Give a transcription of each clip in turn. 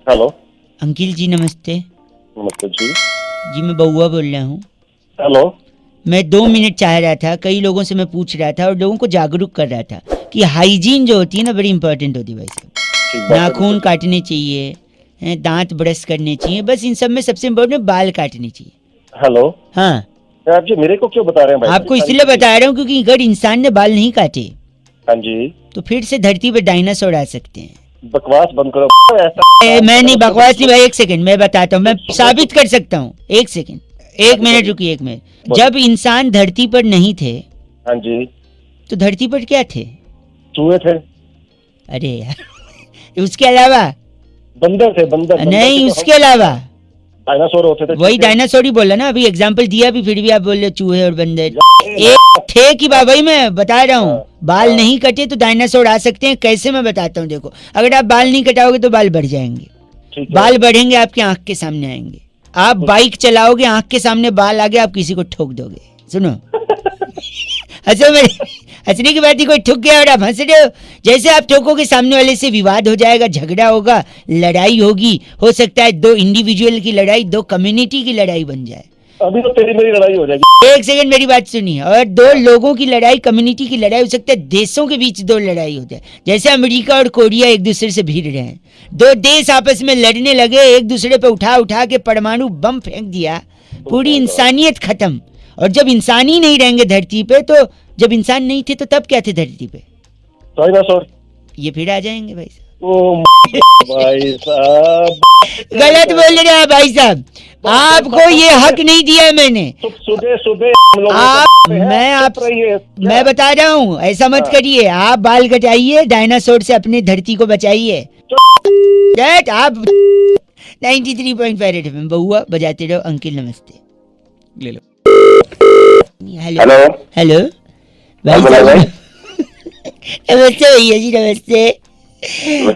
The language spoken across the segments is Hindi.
हेलो। अंकिल जी नमस्ते। नमस्ते जी। जी मैं बउआ बोल रहा हूँ। हेलो। मैं 2 मिनट चाह रहा था, कई लोगों से मैं पूछ रहा था और लोगों को जागरूक कर रहा था कि हाइजीन जो होती है ना बड़ी इंपॉर्टेंट होती है भाई साहब। ठीक बात है, नाखून बिल्कुल। काटने चाहिए, दांत ब्रश करने चाहिए, बस इन सब में सबसे इम्पोर्टेंट बाल काटने चाहिए। हेलो। हाँ, आप जी मेरे को क्यों बता रहे हैं भाई साहब? आपको इसलिए बता रहा हूँ क्योंकि अगर इंसान ने बाल नहीं काटे हाँ जी। तो फिर से धरती पर डायनासोर आ सकते हैं। बकवास बंद करो। मैं नहीं बकवास नहीं भाई, एक सेकंड मैं बताता हूँ, मैं साबित कर सकता हूँ। एक सेकंड, एक मिनट रुकिए, एक मिनट। जब इंसान धरती पर नहीं थे हाँ जी। तो धरती पर क्या थे? चूहे थे। अरे यार उसके अलावा बंदर थे, बंदर। नहीं, उसके अलावा डायनासोर होते थे। वही डायनासोर ही बोला ना, अभी एग्जांपल दिया भी, फिर भी आप बोल रहे हो चूहे और बंदर। एक थे कि भाई मैं बता रहा हूँ, बाल नहीं कटे तो डायनासोर आ सकते हैं। कैसे मैं बताता हूँ, देखो अगर आप बाल नहीं कटाओगे तो बाल बढ़ जाएंगे, बाल बढ़ेंगे, आपके आंख के सामने आएंगे। आप बाइक चलाओगे, आंख के सामने बाल आ गए, आप किसी को ठोक दोगे। सुनो हंसो, मेरे हंसने की बात ही, कोई ठुक गया और आप हंस रहे हो। जैसे आप ठोकोगे सामने वाले से विवाद हो जाएगा, झगड़ा होगा, लड़ाई होगी, हो सकता है 2 इंडिविजुअल की लड़ाई 2 कम्युनिटी की लड़ाई बन जाए। अभी तो तेरी मेरी लड़ाई हो जाएगी। एक सेकंड मेरी बात सुनिए। और 2 लोगों की लड़ाई, कम्युनिटी की लड़ाई, हो सकता है देशों के बीच 2 लड़ाई हो जाए। जैसे अमेरिका और कोरिया एक दूसरे से भिड़ रहे हैं, 2 देश आपस में लड़ने लगे, एक दूसरे पे उठा उठा के परमाणु बम फेंक दिया, पूरी इंसानियत खत्म। और जब इंसान ही नहीं रहेंगे धरती पे, तो जब इंसान नहीं थे तो तब क्या थे धरती पे? डायनासोर। ये फिर आ जाएंगे भाई साहब। ओ भाई साहब, गलत बोल रहे हैं भाई साहब, आपको ये हक नहीं दिया मैंने। सुबह सुबह आप मैं बता रहा हूँ, ऐसा मत करिए। आप बाल कटाइए, डायनासोर से अपने धरती को बचाइए। आप 93.5 रेड में बहुआ बजाते रहो। अंकिल नमस्ते। ले लो। हेलो हेलो भाई साहब। नमस्ते भैया जी, नमस्ते।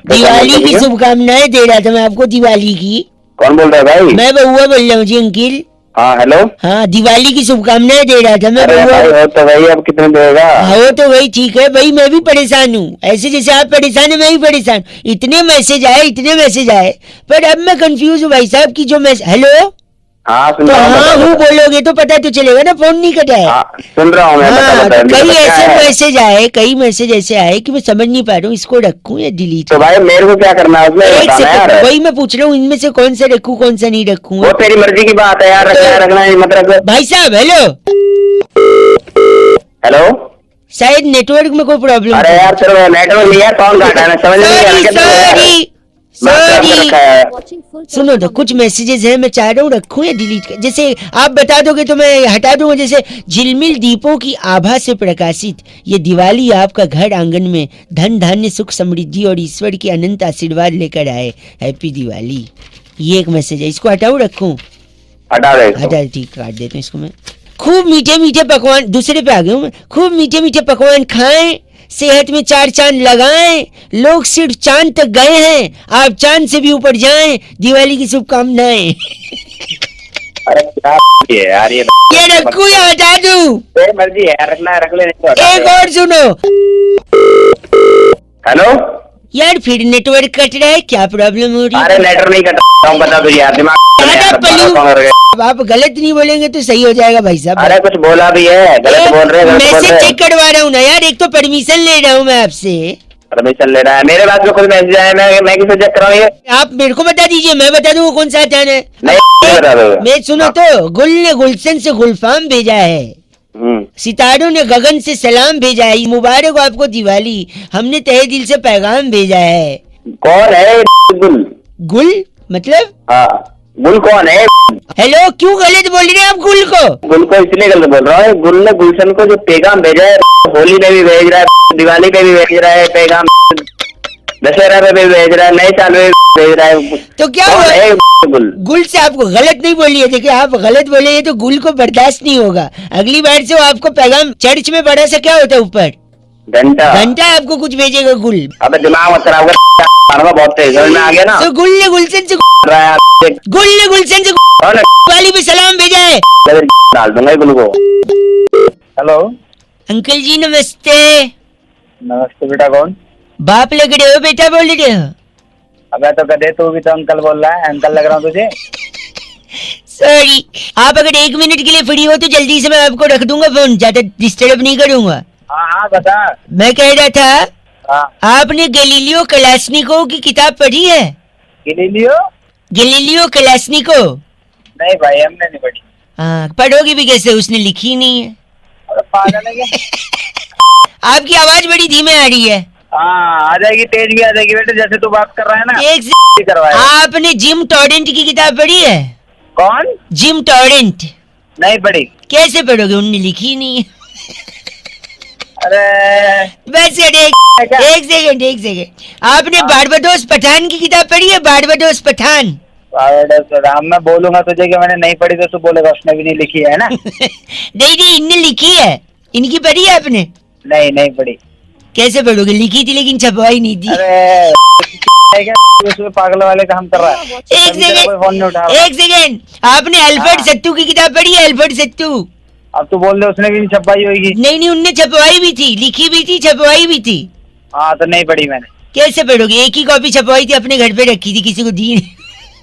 दिवाली की शुभकामनाएं दे रहा था मैं आपको, दिवाली की। कौन बोल रहा है भाई? मैं बउआ बोल रहा हूँ जी अंकिल। हाँ हेलो। हाँ, दिवाली की शुभकामनाएं दे रहा था मैं अरे बउआ। भाई हो तो भाई, अब कितने देगा? हो तो वही ठीक है भाई, मैं भी परेशान हूँ। ऐसे जैसे आप परेशान है मैं भी परेशान। इतने मैसेज आए, पर अब मैं कंफ्यूज हूँ भाई साहब की जो मैसेज। हेलो। हाँ सुन तो रहा हूँ। हाँ हूँ बोलोगे तो पता तो चलेगा ना, फोन नहीं कटा है। हाँ, सुन रहा हूँ मैं। हाँ, बता, कई क्या ऐसे है? मैसेज ऐसे आए कि मैं समझ नहीं पा रहा हूँ, इसको रखूँ या डिलीट। तो भाई मेरे को क्या करना है उसमें, एक बताना यार। सेकंड, वही मैं पूछ रहा हूँ, इनमें से कौन सा रखूँ कौन सा नहीं रखूँ। वो तेरी मर्जी की बात है यार, रखना है रखना है मत रख। भाई साहब हेलो। हेलो। शायद नेटवर्क में कोई प्रॉब्लम। अरे यार तेरा नेटवर्क नहीं है, कौन काटा है? मैं समझ नहीं आ रहा। सॉरी। सुनो तो, कुछ मैसेजेस हैं, मैं चाह रहा हूँ रखूं या डिलीट कर। जैसे आप बता दोगे तो मैं हटा दूंगा। जैसे झिलमिल दीपों की आभा से प्रकाशित ये दिवाली आपका घर आंगन में धन धान्य सुख समृद्धि और ईश्वर की अनंत आशीर्वाद लेकर आए। हैप्पी दिवाली। ये एक मैसेज है, इसको हटाऊं रखूं? हटा दे। हटा, ठीक, काट देता हूँ इसको मैं। खूब मीठे मीठे पकवान, दूसरे पे आ गया हूँ मैं। खूब मीठे मीठे पकवान खाएं, सेहत में 4 चांद लगाएं। लोग सिर्फ चांद तक गए हैं, आप चांद से भी ऊपर जाएं। दिवाली की शुभकामनाएं। अरे क्या है यार ये रखूं या हटा दूं? तेरी मर्जी है, रखना है रख ले, नहीं तो हटा एक दे। और सुनो। हेलो यार फिर नेटवर्क कट रहा है, क्या प्रॉब्लम हो रही अरे है? नेटवर्क नहीं कटा, बता तुझे यार, दिमाग आप गलत नहीं बोलेंगे तो सही हो जाएगा भाई साहब। अरे कुछ बोला भी है, गलत बोल रहे हैं, गलत बोल मैसेज रहे हैं। चेक करवा रहा हूँ ना यार, एक तो परमिशन ले रहा हूँ मैं आपसे। परमिशन ले रहा है? मेरे पास में खुद मैसेज आया, मैं किसे चेक कराऊं ये? आप मेरे को बता दीजिए, मैं बता दूँ कौन सा हटाना है। नहीं बता दो। मैं सुनो तो, गुल ने गुलशन से गुलफाम भेजा है, सितारों ने गगन से सलाम भेजा है। मुबारक हो आपको दिवाली, हमने तहे दिल से पैगाम भेजा है। कौन है गुल? गुल मतलब? हाँ, गुल कौन है? हेलो, क्यों गलत बोल रहे हैं आप गुल को? गुल को इसलिए गलत बोल रहा हूँ, गुल ने गुलशन को जो पैगाम भेजा है, होली में भी भेज रहा है, दिवाली पे भी भेज रहा है पैगाम, दशहरा पे भी भेज रहा है, नए साल में भी भेज रहा है। तो क्या हुआ? गुल गुल से आपको गलत नहीं बोलिए। देखिए आप गलत बोले तो गुल को बर्दाश्त नहीं होगा। अगली बार से वो आपको पैगाम, चर्च में बड़ा सा क्या होता है ऊपर, घंटा आपको कुछ भेजेगा गुल। अबे दिमाग मत खराब कर, बहुत तेज समझ में आ गया ना। तो गुल ने गुलशन से दिवाली पे सलाम भेजा है। डाल दूंगा गुल को। हेलो अंकल जी नमस्ते। नमस्ते बेटा, कौन? बाप लग रहे हो बेटा, बोल रहे हो? अबे तो गधे, तू भी तो अंकल बोल रहा है, अंकल लग रहा हूँ तुझे। सॉरी, आप अगर 1 मिनट के लिए फ्री हो तो जल्दी से मैं आपको रख दूंगा फोन, ज्यादा डिस्टर्ब नहीं करूंगा। हाँ हाँ बता। मैं कह रहा था, हाँ। आपने गैलीलियो कलाश्निकोव की किताब पढ़ी है? Galileo Kalashnikov? नहीं भाई, हमने नहीं पढ़ी। हाँ, पढ़ोगी भी कैसे, उसने लिखी नहीं है। अरे पागल है क्या? आपकी आवाज बड़ी धीमे आ रही है। हाँ, आ जाएगी, तेज भी आ जाएगी बेटे, जैसे तू बात कर रहा है ना। एक से करवाएगा। आपने जिम टॉरेंट की किताब पढ़ी है? कौन? Gym torrent. नहीं पढ़ी। कैसे पढ़ोगे, उनने लिखी नहीं है। अरे बस एक सेकंड, आपने बारबाडोस पठान की किताब पढ़ी है? बारबाडोस पठान। मैं बोलूंगा तुझे कि मैंने नहीं पढ़ी तो तू बोलेगा उसने भी नहीं लिखी है ना। नहीं, इनने लिखी है। इनकी पढ़ी है आपने? नहीं पढ़ी। कैसे पढ़ोगे, लिखी थी लेकिन छपवाई नहीं थी। अरे क्या पागल वाले काम कर रहा है। एक सेकंड, आपने अल्फ्रेड सत्तू की किताब पढ़ी है? अल्फ्रेड सत्तू। अब तू बोल दे उसने भी नहीं छपवाई होगी। नहीं, उनने छपवाई भी थी, लिखी भी थी, छपवाई भी थी। हाँ तो नहीं पढ़ी मैंने। कैसे पढ़ोगे, एक ही कॉपी छपवाई थी, अपने घर पे रखी थी, किसी को दी नहीं।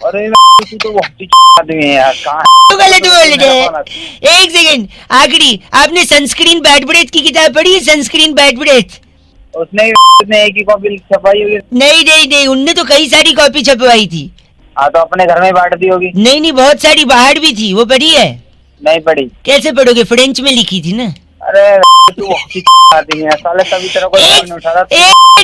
अरे तू तो बहुत ही आदमी है यार, कहाँ तो गलत बोल रहे हैं। एक सेकंड, आखिरी, आपने सनस्क्रीन बैड ब्रेथ की किताब पढ़ी है? Sunscreen bad breath. उसने एक ही कॉपी छपवाई होगी। नहीं, उनने तो कई सारी कॉपी छपवाई थी। हाँ तो अपने घर में बांट दी होगी। नहीं, बहुत सारी बाहर भी थी, वो पढ़ी है? नहीं पढ़ी। कैसे पढ़ोगे, फ्रेंच में लिखी थी ना। अरे तू बहुत ही आदमी है साले, तभी तेरा कोई फोन नहीं उठा रहा।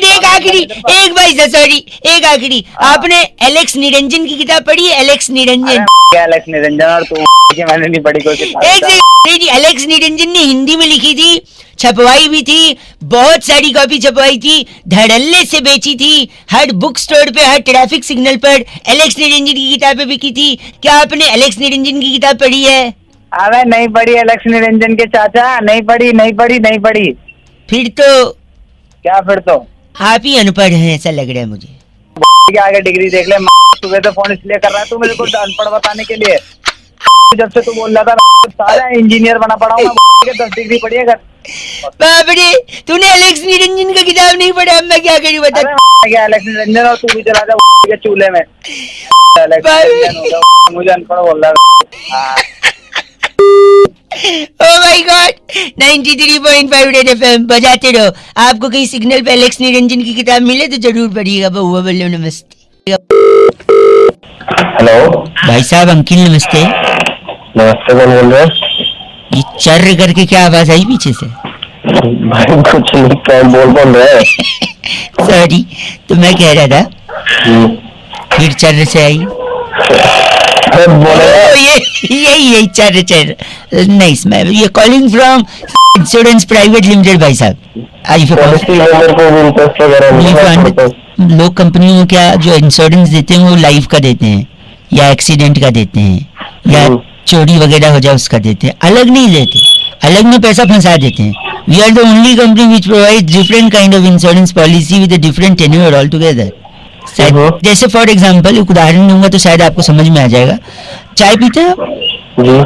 एक आखिरी, एक भाई सॉरी, एक आखिरी, आपने एलेक्स निरंजन की किताब पढ़ी है? एलेक्स निरंजन। क्या एलेक्स निरंजन, और तू मैंने नहीं पढ़ी कोई किताब। एक सेकंड, एलेक्स निरंजन ने हिंदी में लिखी थी, छपवाई भी थी, बहुत सारी कॉपी छपवाई थी, धड़ल्ले से बेची थी, हर बुक स्टोर पे, हर ट्रैफिक सिग्नल पर एलेक्स निरंजन की किताबें बिकी थी। क्या आपने एलेक्स निरंजन की किताब पढ़ी है? अरे नहीं पढ़ी एलेक्स निरंजन के चाचा, नहीं पढ़ी। फिर तो क्या फिर तो आप ही अनपढ़ हैं, ऐसा लग रहा है मुझे। के आगे डिग्री देख ले, सुबह से फोन इसलिए कर रहा है तू मेरे को अनपढ़ बताने के लिए। जब से तू बोल रहा था सारा इंजीनियर बना पड़ा हूँ, 10 डिग्री पढ़ी है। बाप रे, तूने एलेक्स निरंजन का किताब नहीं पढ़ा, अब मैं क्या करूँ बता। क्या एलेक्स निरंजन, और तू भी चला जा चूल्हे में। मुझे अनपढ़ बोल रहा है। Oh my God! 93.5 red FM बजाते रहो। आपको कहीं सिग्नल पे एलेक्स निरंजन की किताब मिले तो जरूर पढ़िएगा। बहुआ बोलो नमस्ते। हेलो भाई साहब, अंकिल नमस्ते। नमस्ते, कौन बोल रहे हैं? ये चर्र करके क्या आवाज आई पीछे से? भाई कुछ नहीं, कौन बोल रहे हैं? सॉरी, तो मैं कह रहा था फिर चर्र से आई। यही चर्र नाइस। मैं ये calling from insurance private limited. भाई साहब, लोग कंपनियों में क्या जो इंश्योरेंस देते हैं वो लाइफ का देते हैं, या एक्सीडेंट का देते हैं, या चोरी वगैरह हो जाए उसका देते हैं, अलग नहीं देते, अलग में पैसा फंसा देते हैं। We are the only company which provide different kind of insurance policy with a different tenure all together. जैसे फॉर एग्जाम्पल एक उदाहरण दूंगा तो शायद आपको समझ में आ जाएगा। चाय पीते हैं जी,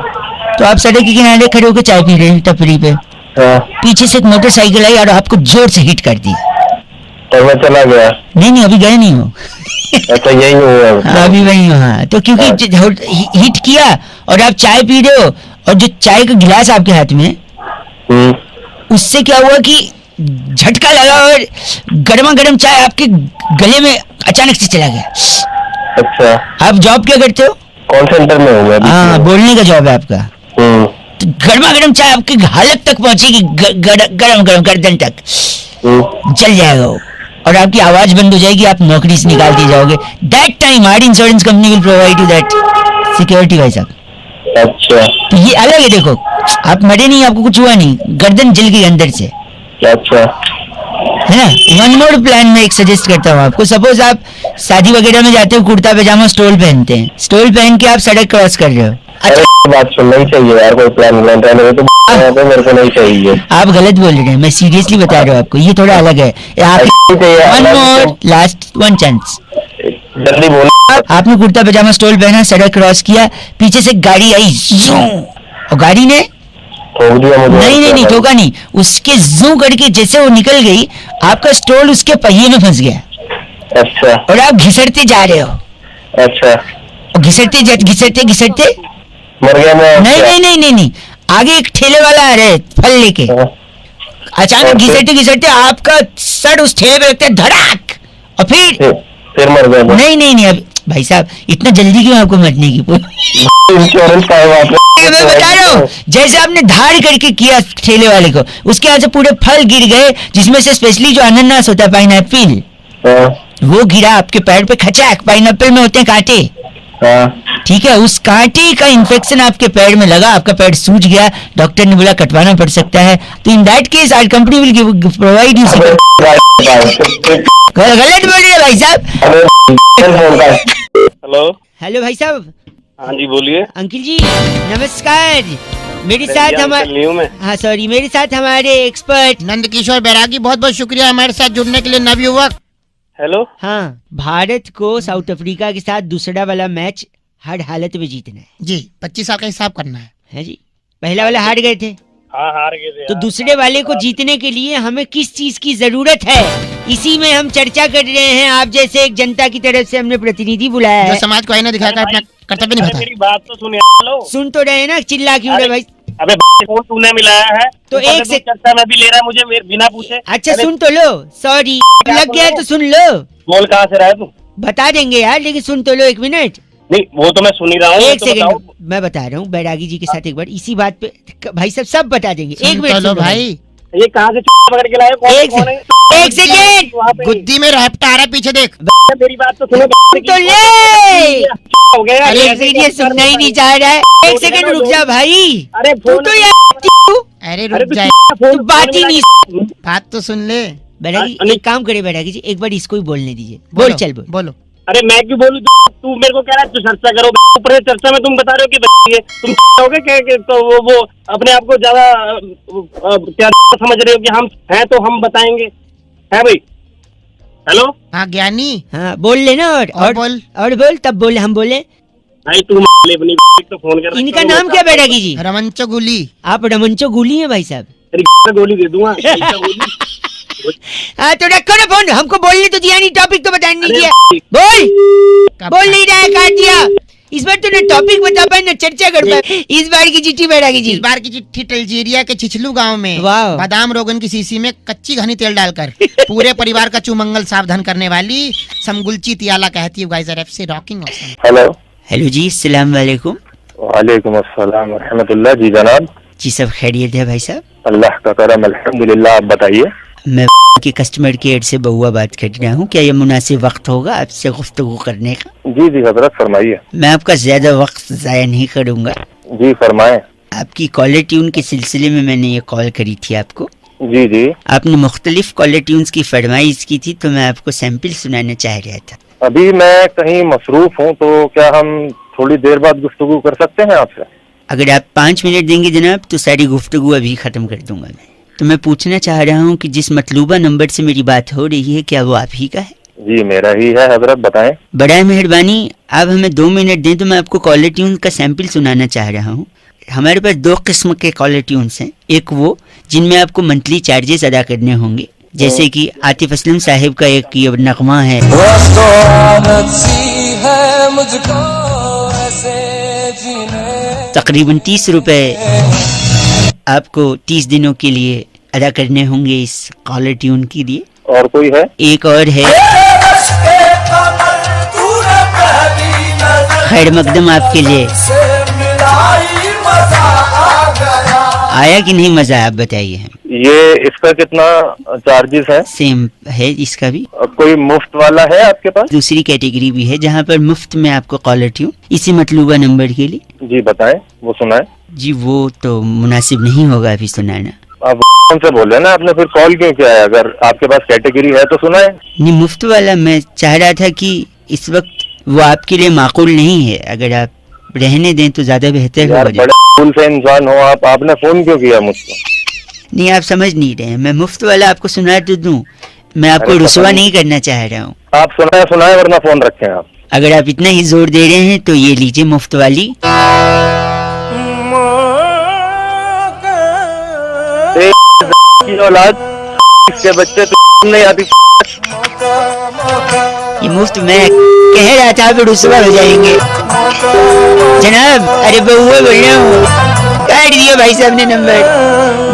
तो आप सड़क के किनारे खड़े होकर चाय पी रहे हैं टपरी पे, पीछे से एक मोटरसाइकिल आई और आपको जोर से हिट कर दी, तो मैं चला गया। नहीं अभी गए नहीं हो। अच्छा यही हुआ अभी वही हो। हाँ, तो क्योंकि हिट किया और आप चाय पी रहे हो और जो चाय का गिलास आपके हाथ में, उससे क्या हुआ कि झटका लगा और गर्मा गर्म चाय आपके गले में अचानक से चला गया। अच्छा, आप जॉब क्या करते हो? कॉल सेंटर में हूँ। हाँ, बोलने का जॉब है आपका। तो गर्मा गर्म चाय आपकी हालत तक पहुंचेगी, गरम गर्दन तक जल जाएगा वो, और आपकी आवाज बंद हो जाएगी, आप नौकरी से निकाल दिए जाओगे। That time our insurance company will provide you that security. भाई साहब, अच्छा, तो ये अलग है। देखो, आप मरे नहीं, आपको कुछ हुआ नहीं, गर्दन जल गई अंदर से। अच्छा, है ना। वन मोर प्लान में एक सजेस्ट करता हूँ आपको। सपोज आप शादी वगैरह में जाते हो, कुर्ता पैजामा स्टोल पहनते हैं, स्टोल पहन के आप सड़क क्रॉस कर रहे हो। अच्छा, बात सुनना ही चाहिए यार, कोई प्लान तो मेरे को नहीं चाहिए। आप गलत बोल रहे हैं, मैं सीरियसली बता रहा हूँ आपको, ये थोड़ा अलग है। One more last one chance, जल्दी बोलो। आपने कुर्ता पैजामा स्टोल पहना, सड़क क्रॉस किया, पीछे से गाड़ी आई और गाड़ी ने नहीं ठोका नहीं, उसके जू करके जैसे वो निकल गई, आपका स्टोल उसके पहिए में फंस गया। अच्छा और आप घिसटते जा रहे हो, अच्छा, और घिसटते घिसटते मर गया मैं? नहीं, आगे एक ठेले वाला आ रहा है फल लेके, हाँ, अचानक और फिर? घिसटते आपका सर उस ठेले पे लगता है धड़ाक, और फिर मर गया मैं? नहीं अब भाई साहब इतना जल्दी क्यों आपको मरने की? इंश्योरेंस का है वहाँ पे। मैं बता रहा हूँ, जैसे आपने धाड़ करके किया ठेले वाले को, उसके यहाँ से पूरे फल गिर गए, जिसमें से स्पेशली जो अनानास होता है, पाइनएप्पल, हाँ, वो गिरा आपके पैर पे, खचाक। पाइनएप्पल में होते हैं कांटे, हाँ, ठीक है, उस कांटे का इन्फेक्शन आपके पैर में लगा, आपका पैर सूज गया, डॉक्टर ने बोला कटवाना पड़ सकता है, तो in that case our company will provide you. गलत बोल रहे हैं भाई साहब। हेलो, हेलो भाई साहब। हाँ जी बोलिए। अंकिल जी नमस्कार, मेरे साथ नहीं हमारे, हूँ मैं। हाँ सॉरी, मेरे साथ हमारे एक्सपर्ट नंद किशोर बैरागी, बहुत बहुत शुक्रिया हमारे साथ जुड़ने के लिए नवयुवक। हेलो, हाँ, भारत को साउथ अफ्रीका के साथ दूसरा वाला मैच हर हालत में जीतना है जी, 25 साल का हिसाब करना है जी। पहला वाला हार गए थे, हाँ हार गए थे तो यार। दूसरे वाले को जीतने के लिए हमें किस चीज की जरूरत है, इसी में हम चर्चा कर रहे हैं। आप जैसे एक जनता की तरफ से हमने प्रतिनिधि बुलाया जो है। समाज को आईना दिखाकर अपना कर्तव्य अरे निभाता है। मेरी बात तो सुनिए। हेलो, सुन तो रहे हैं ना, चिल्ला क्यों रहे भाई? अबे फोन तूने मिलाया है तो ऊपर से एक तू से- चर्चा में भी ले रहा है मुझे बिना पूछे। अच्छा अरे सुन तो लो, सॉरी लग गया तो सुन लो, बोल कहाँ से रहा है तू? बता देंगे यार, लेकिन सुन तो लो, एक मिनट, नहीं वो तो मैं सुन ही रहा हूँ। एक तो बताओ। सेकंड, मैं बता रहा हूँ बैरागी जी के साथ एक बार इसी बात पे भाई साहब सब बता देंगे। एक सुन मिनट तो लो सुनो भाई, ये कहाँ से पकड़ के लाए? एक कौन है? एक सेकेंड वहाँ पे गुद्दी में रैप्टा आ रहा है, पीछे देख। मेरी बात तो सुनो। तो ले, हो गया यार, अरे ऐसे एक सेकंड, ये कैसे सुनना ही कर नहीं सकता चाह रहा है। एक लोग सेकंड है ना, रुक जा भाई, अरे तू फोन तो यार अरे अरे रुक जाए, तू बात ही नहीं। बात तो सुन ले। बैरागी एक काम करे, बैरागी जी एक बार इसको ही बोलने दीजिए, बोल बोलो, चल बोल। बोलो। अरे मैं क्यों बोलूं? तू मेरे को कह रहा है तू चर्चा करो, ऊपर से चर्चा में तुम बता रहे हो कि ये तुम कहोगे कि तो वो अपने आप को ज्यादा क्या समझ रहे हो कि हम हैं तो हम बताएंगे, है भाई? हेलो हाँ ज्ञानी, हाँ बोल लेना, और बोल। और बोल, तब बोले हम बोले। भाई तू ले अपनी तो फोन कर। इनका नाम क्या बैरागी जी? रमंचो गुली। आप रमंचो गुली हैं भाई साहब? तेरी गोली दे दूंगा। हाँ तो रखो ना फोन, हमको बोलने तो दिया नहीं, टॉपिक तो बताने नहीं दिया। बोल नहीं रहा है, काट दिया। इस बार तूने टॉपिक बता पाए ना, चर्चा कर पाए। इस बार की चिट्ठी बैरागी जी, इस बार की चिट्ठी अल्जीरिया के छिछलू गांव में वाह। बादाम रोगन की शीशी में कच्ची घनी तेल डालकर पूरे परिवार का चुमंगल सावधान करने वाली समगुलची तियाला कहती है गाइस आर एफ से रॉकिंग ऑसम। हेलो, हेलो जी, अस्सलाम वालेकुम। वालेकुम अस्सलाम व रहमतुल्लाह। जी जनाब, जी सब खैरियत है भाई साहब? अल्लाह का करम अल्हम्दुलिल्लाह। आप बताइए। मैं की कस्टमर केयर से बउआ बात कर रहा हूँ, क्या ये मुनासिब वक्त होगा आपसे गुफ्तगू करने का? जी जी हजरत फरमाइए। मैं आपका ज्यादा वक्त जाया नहीं करूँगा। जी फरमाएं। आपकी कॉलर ट्यून के सिलसिले में मैंने ये कॉल करी थी आपको। जी जी, आपने मुख्तलिफ कॉलर ट्यून्स की फरमाइश की थी, तो मैं आपको सैंपल सुनाना चाह रहा था। अभी मैं कहीं मसरूफ हूँ, तो क्या हम थोड़ी देर बाद गुफ्तगू कर सकते हैं आपसे? अगर आप 5 मिनट देंगे जनाब, तो सारी गुफ्तगू अभी ख़त्म कर दूंगा मैं। तो मैं पूछना चाह रहा हूँ कि जिस मतलूबा नंबर से मेरी बात हो रही है, क्या वो आप ही का है? जी मेरा ही है हजरत, बताएं। बड़ा मेहरबानी, आप हमें 2 मिनट दें तो मैं आपको कॉलर ट्यून का सैंपल सुनाना चाह रहा हूँ। हमारे पास 2 किस्म के कॉलर ट्यून्स हैं। एक वो जिनमें आपको मंथली चार्जेस अदा करने होंगे, जैसे कि आतिफ असलम साहिब का एक ये नगमा है, तकरीबन 30 रुपए आपको 30 दिनों के लिए अदा करने होंगे इस कॉलर ट्यून के लिए। और कोई है? एक और है, खैर मकदम आपके लिए। आया कि नहीं मजा, आप बताइए। ये इसका कितना चार्जेस है? सेम है इसका भी। कोई मुफ्त वाला है आपके पास? दूसरी कैटेगरी भी है जहाँ पर मुफ्त में आपको कॉलर ट्यून इसी मतलूबा नंबर के लिए। जी बताएं, वो सुनाएं। जी वो तो मुनासिब नहीं होगा अभी सुनाना। आप कौन से बोल रहे हैं ना, आपने फिर कॉल क्यों किया है? अगर आपके पास कैटेगरी है तो सुनाएं। नहीं, मुफ्त वाला मैं चाह रहा था कि इस वक्त वो आपके लिए माकूल नहीं है, अगर आप रहने दें तो ज्यादा बेहतर यार होगा। बड़े फूल से इंसान हो आप, आपने फोन क्यों किया मुझको? नहीं आप समझ नहीं रहे, मैं मुफ्त वाला आपको सुना तो दूं, मैं आपको अरे रुसवा पता नहीं करना चाह रहा हूँ। आप सुनाए वरना फोन रखें आप। अगर आप इतना ही जोर दे रहे हैं तो ये लीजिए मुफ्त वाली। औलाद के बच्चे तो नहीं आती। ये मुफ्त में कह रहा था फिर रुसवा हो जाएंगे। जनाब, अरे बउआ बोल रहा हूँ, काट दिया भाई साहब ने नंबर,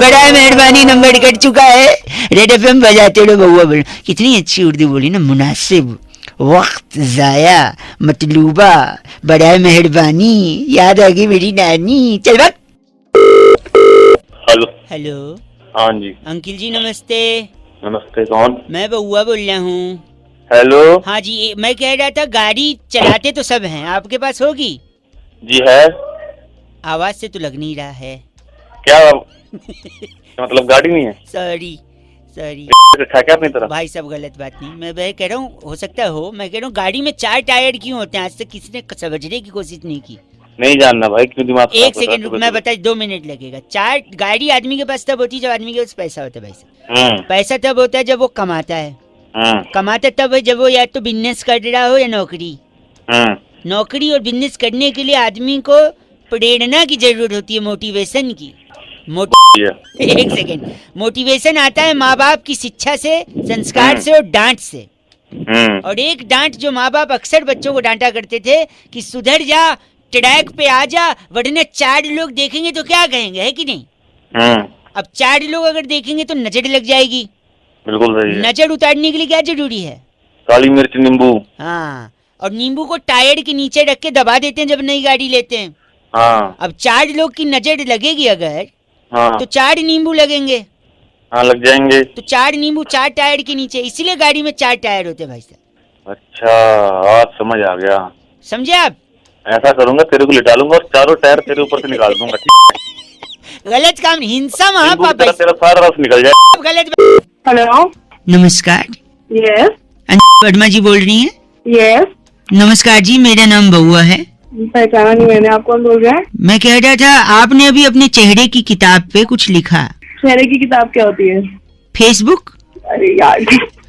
बड़ा मेहरबानी, नंबर कट चुका है। रेड एफएम बजाते रहो बउआ बोल। कितनी अच्छी उर्दू बोली ना, मुनासिब, वक्त जाया, मतलूबा, बड़ा मेहरबानी, याद आ गई मेरी नानी। चल बात। हेलो। हेलो, हाँ जी। अंकिल जी नमस्ते। नमस्ते, कौन? मैं बउआ बोल रहा हूँ। हेलो। हाँ जी, मैं कह रहा था गाड़ी चलाते तो सब हैं, आपके पास होगी? जी है। आवाज से तो लग नहीं रहा है। क्या मतलब गाड़ी नहीं है? सॉरी सॉरी क्या अपनी तरफ? भाई सब गलत बात नहीं, मैं कह रहा हूँ हो सकता हो, मैं कह रहा हूँ गाड़ी में 4 टायर क्यों होते हैं? आज तक किसी ने समझने की कोशिश नहीं की। नहीं जानना भाई, क्यों दिमाग? एक सेकंड रुक, मैं बता, 2 मिनट लगेगा। 4 गाड़ी आदमी के पास तब होती है जब आदमी के पास पैसा होता है भाई साहब। पैसा तब होता है जब वो कमाता है। कमाता तब है जब वो या तो बिजनेस कर रहा हो या नौकरी। नौकरी और बिजनेस करने के लिए आदमी को प्रेरणा की जरूरत होती है, मोटिवेशन की। एक सेकेंड, मोटिवेशन आता है माँ बाप की शिक्षा से, संस्कार से और डांट से। और एक डांट जो माँ बाप अक्सर बच्चों को डांटा करते थे कि सुधर जा, ट्रैक पे आ जा, वरना 4 लोग देखेंगे तो क्या कहेंगे, है कि नहीं? अब 4 लोग अगर देखेंगे तो नजर लग जाएगी। बिल्कुल सही है। नजर उतारने के लिए क्या जरूरी है? काली मिर्च, नींबू। हाँ, और नींबू को टायर के नीचे रख के दबा देते हैं जब नई गाड़ी लेते हैं। हाँ। अब 4 लोग की नजर लगेगी अगर, हाँ। तो 4 नींबू लगेंगे। हाँ, लग जाएंगे। तो 4 नींबू 4 टायर के नीचे, इसीलिए गाड़ी में 4 टायर होते हैं भाई साहब। अच्छा, आज समझ आ गया। समझे आप? ऐसा करूंगा, तेरे को लिटा लूंगा और 4 टायर तेरे ऊपर से निकाल दूंगा। गलत काम, हिंसा महापाप, तेरा सारा रस निकल जाए। गलत। हेलो, नमस्कार। यस वर्मा जी बोल रही हैं? यस। नमस्कार जी, मेरा नाम बउआ है। पहचाना नहीं मैंने, आप कौन बोल रहे हैं? मैं कह रहा था, आपने अभी अपने चेहरे की किताब पे कुछ लिखा। चेहरे की किताब क्या होती है? फेसबुक। अरे यार,